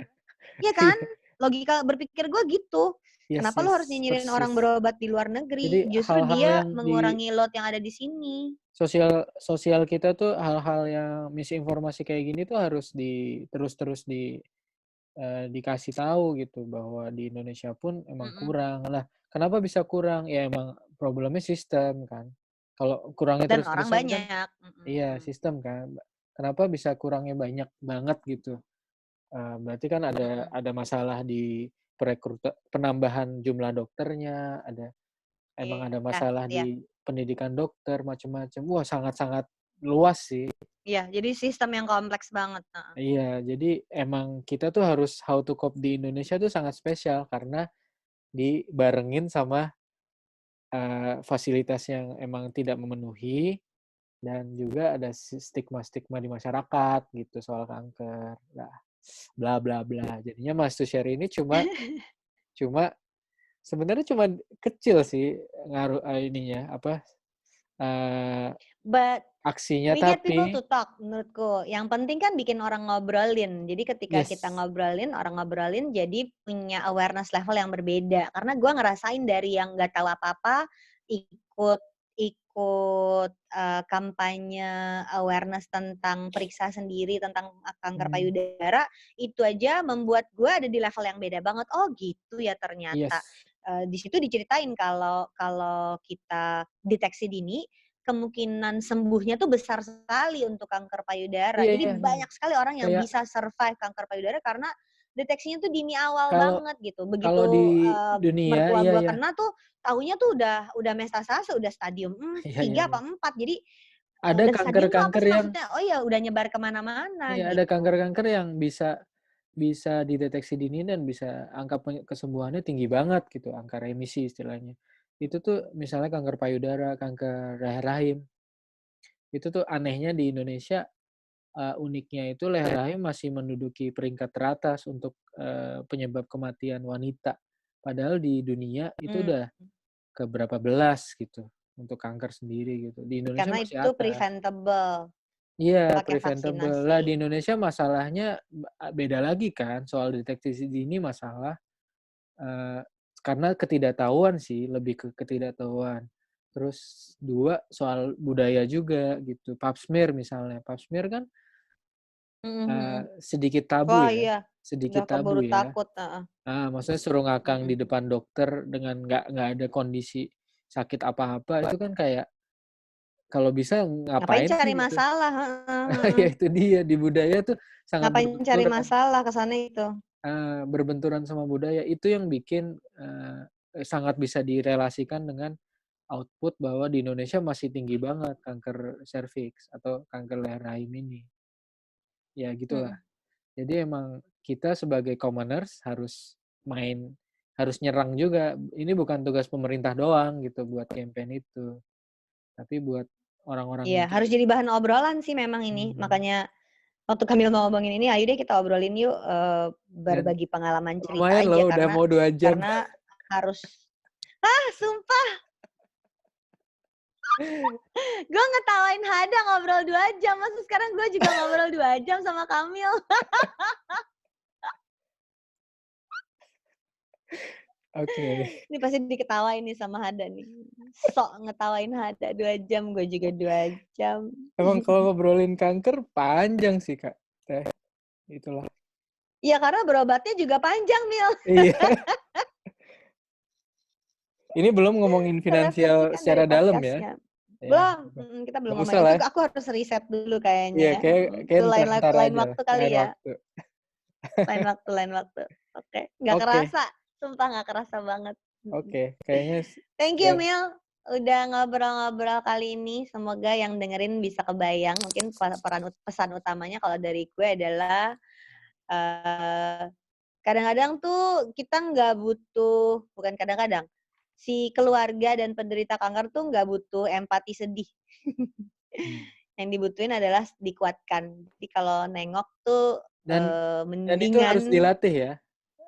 Iya kan? Iya. Logika berpikir gue gitu. Yes, Kenapa lo harus yes, nyinyirin orang persis. berobat di luar negeri? Jadi Justru hal-hal dia yang di mengurangi load yang ada di sini. sosial sosial kita tuh hal-hal yang misinformasi kayak gini tuh harus terus-terus dikasih tahu gitu bahwa di Indonesia pun emang Mm-mm. kurang. Lah, kenapa bisa kurang? Ya emang problemnya sistem kan. Kalau kurangnya Dan orang terus-terusan kan banyak. iya Mm-mm. sistem kan. Kenapa bisa kurangnya banyak banget gitu? Berarti kan Mm-mm. ada masalah di penambahan jumlah dokternya, emang ada Iya, masalah iya. di pendidikan dokter macam-macam. Wah, sangat-sangat luas sih. Iya, jadi sistem yang kompleks banget. Heeh. Iya, jadi emang kita tuh harus how to cope di Indonesia tuh sangat spesial karena dibarengin sama fasilitas yang emang tidak memenuhi dan juga ada stigma-stigma di masyarakat gitu soal kanker. Nah, bla bla bla. Jadinya Mas Tusyar ini cuma cuma sebenarnya cuma kecil sih ngaruh ininya apa But aksinya we get people tapi to talk menurutku. Yang penting kan bikin orang ngobrolin. Jadi ketika kita yes. ngobrolin, orang ngobrolin jadi punya awareness level yang berbeda. Karena gue ngerasain dari yang nggak tahu apa-apa ikut ikut kampanye awareness tentang periksa sendiri tentang kanker Hmm, payudara, itu aja membuat gue ada di level yang beda banget. Oh gitu ya ternyata. yes. Di situ diceritain kalau kalau kita deteksi dini kemungkinan sembuhnya tuh besar sekali untuk kanker payudara. Iya Jadi iya. banyak sekali orang yang Kayak bisa survive kanker payudara karena deteksinya tuh dini awal kalau banget gitu. kalau di Begitu dunia mertua iya gua iya. kena tuh taunya tuh udah metastase, udah stadium Iya iya 3 iya. apa 4. Jadi Ada dan stadium tuh apa kanker-kanker sih yang maksudnya? Oh ya udah nyebar kemana-mana iya, ada gitu. kanker-kanker yang bisa dideteksi dini dan bisa angka kesembuhannya tinggi banget gitu, angka remisi istilahnya. Itu tuh misalnya kanker payudara, kanker leher rahim. Itu tuh anehnya di Indonesia, uniknya itu leher rahim masih menduduki peringkat teratas untuk, penyebab kematian wanita. Padahal di dunia itu Mmm, udah ke berapa belas gitu, untuk kanker sendiri gitu. Di Indonesia karena masih itu atas. preventable Iya, pakai preventable. vaksinasi. Lah di Indonesia masalahnya beda lagi kan soal deteksi dini masalah, eee, karena ketidaktahuan sih, lebih ke ketidaktahuan. Terus 2 soal budaya juga gitu, pap smear misalnya. Pap smear kan, Mhm, mhm. sedikit tabu Wah ya, iya, udah sedikit tabu keburu ya. takut, heeh. Maksudnya suruh ngakang Mhm. di depan dokter dengan nggak ada kondisi sakit apa-apa, itu kan kayak kalau bisa Ngapain ngapain cari sih gitu. masalah? Heeh, heeh. Ya itu dia, di budaya tuh sangat Ngapain cari berbenturan. masalah ke sana itu? Berbenturan sama budaya, itu yang bikin, sangat bisa direlasikan dengan output bahwa di Indonesia masih tinggi banget kanker serviks atau kanker leher rahim ini. Ya gitulah. Mhm. Jadi emang kita sebagai commoners harus nyerang juga. Ini bukan tugas pemerintah doang gitu buat campaign itu, tapi buat orang-orang Iya, yang harus jadi bahan obrolan sih memang ini. mhm, Makanya waktu kami mau ngomongin ini, ayo deh kita obrolin yuk, dan berbagi pengalaman cerita lumayan aja loh udah mau 2 jam. karena harus sumpah gue ngetawain Hada ngobrol 2 jam, masa sekarang gue juga ngobrol 2 jam sama Kamil. Oke. Ini pasti diketawain nih sama Hada nih. Sok ngetawain Hada 2 jam, gue juga 2 jam. Emang kalau ngobrolin kanker panjang sih, Kak, Teh, itulah. Iya, karena berobatnya juga panjang, Mil. Iya. Ini belum ngomongin finansial Merefleksikan dari secara dalam ya. podcast-nya. Ya, Belum, kita belum nggak usah ngomongin itu, lah ya. aku harus riset dulu kayaknya Iya, ya, kayak itu entar lain aja lah, waktu kali lain ya, waktu. lain waktu. Oke, nggak Oke kerasa, sumpah nggak kerasa banget. oke, kayaknya Thank you ya Mil, udah ngobrol-ngobrol kali ini, semoga yang dengerin bisa kebayang, mungkin pesan utamanya kalau dari gue adalah, eee, kadang-kadang tuh kita nggak butuh bukan kadang-kadang, si keluarga dan penderita kanker tuh nggak butuh empati sedih. mmm, Yang dibutuhin adalah dikuatkan. Jadi kalau nengok tuh, dan itu harus mendingan dilatih ya,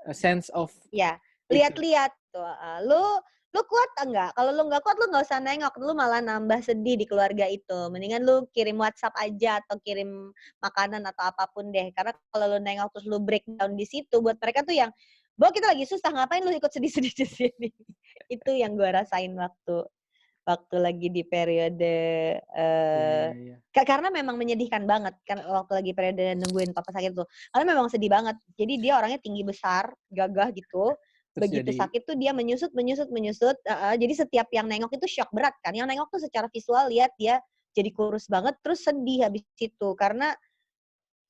a sense of ya Itu. lihat-lihat tuh, lu kuat enggak? Kalau lu nggak kuat lu nggak usah nengok, lu malah nambah sedih di keluarga itu. Mendingan lu kirim WhatsApp aja atau kirim makanan atau apapun deh. Karena kalau lu nengok terus lu breakdown di situ buat mereka tuh yang, "Bahwa kita lagi susah, ngapain lu ikut sedih-sedih di sini?" Itu yang gua rasain waktu waktu lagi di periode, Iya eee, iya iya. karena memang menyedihkan banget kan waktu lagi periode nungguin papa sakit tuh. Karena memang sedih banget. Jadi dia orangnya tinggi besar, gagah gitu. Terus Begitu jadi sakit tuh dia menyusut menyusut menyusut, heeh, jadi setiap yang nengok itu syok berat kan. Yang nengok tuh secara visual lihat dia jadi kurus banget, terus sedih habis itu. Karena,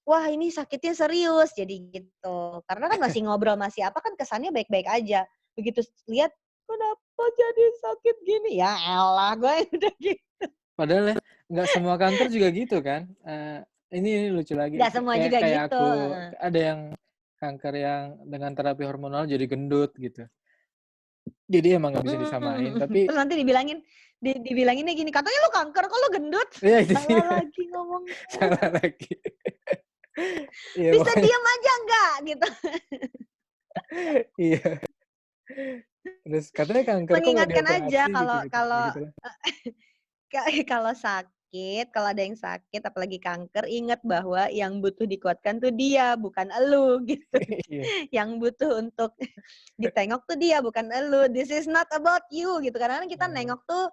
wah ini sakitnya serius, jadi gitu. Karena kan masih ngobrol, masih apa kan kesannya baik-baik aja. Begitu lihat, "Kenapa jadi sakit gini?" Ya elah, gue udah gitu. padahal ya nggak semua kanker juga gitu kan. Ini lucu lagi, Nggak semua kayak juga kayak gitu, aku, heeh. ada yang kanker yang dengan terapi hormonal jadi gendut gitu. Jadi emang nggak bisa disamain, tapi Terus nanti dibilanginnya gini, "Katanya lu kanker, kok lu gendut?" ya itu Salah dia, lagi ngomongnya. salah lagi. Iya "Bisa makanya diam aja nggak?" Gitu. iya. Terus katanya kanker kok nggak Mengingatkan aja dioperasi kalau gitu-gitu, kayak kalau gitulah. Kalau sakit, kalau ada yang sakit apalagi kanker, ingat bahwa yang butuh dikuatkan tuh dia, bukan elu gitu. Iya. Yang butuh untuk ditengok tuh dia, bukan elu. This is not about you gitu. Kadang-kadang kita Oh. nengok tuh,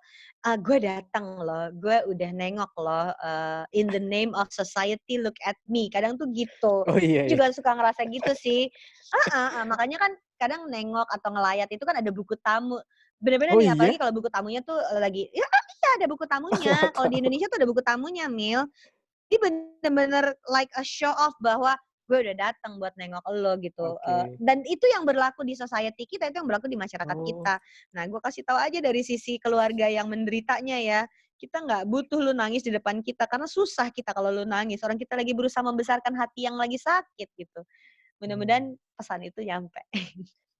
"Gue datang loh, gue udah nengok loh, in the name of society look at me." Kadang tuh gitu. Oh iya iya. Juga suka ngerasa gitu sih. Makanya kan kadang nengok atau ngelayat itu kan ada buku tamu. Bener-bener Oh nih, iya? apalagi kalau buku tamunya tuh lagi ya iya ada buku Nggak tamunya. Kalau di tahu. Indonesia tuh ada buku tamunya, Mil. Dia bener-bener like a show off bahwa, "Gue udah datang buat nengok elo," gitu. Oke. Dan itu yang berlaku di society kita, itu yang berlaku di masyarakat Oh, kita. Nah, gue kasih tahu aja dari sisi keluarga yang menderitanya ya, kita nggak butuh lu nangis di depan kita, karena susah kita kalau lu nangis. Orang kita lagi berusaha membesarkan hati yang lagi sakit gitu. mmm, Mudah-mudahan pesan itu nyampe.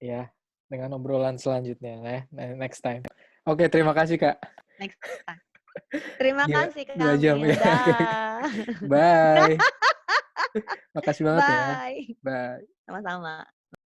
iya, dengan obrolan selanjutnya ya, next time. Oke, terima kasih, Kak. Next time. Terima Gila, kasih 2 jam Kamil, ya. Oke oke. dah. Bye. Makasih banget ya. Bye. Bye. Sama-sama.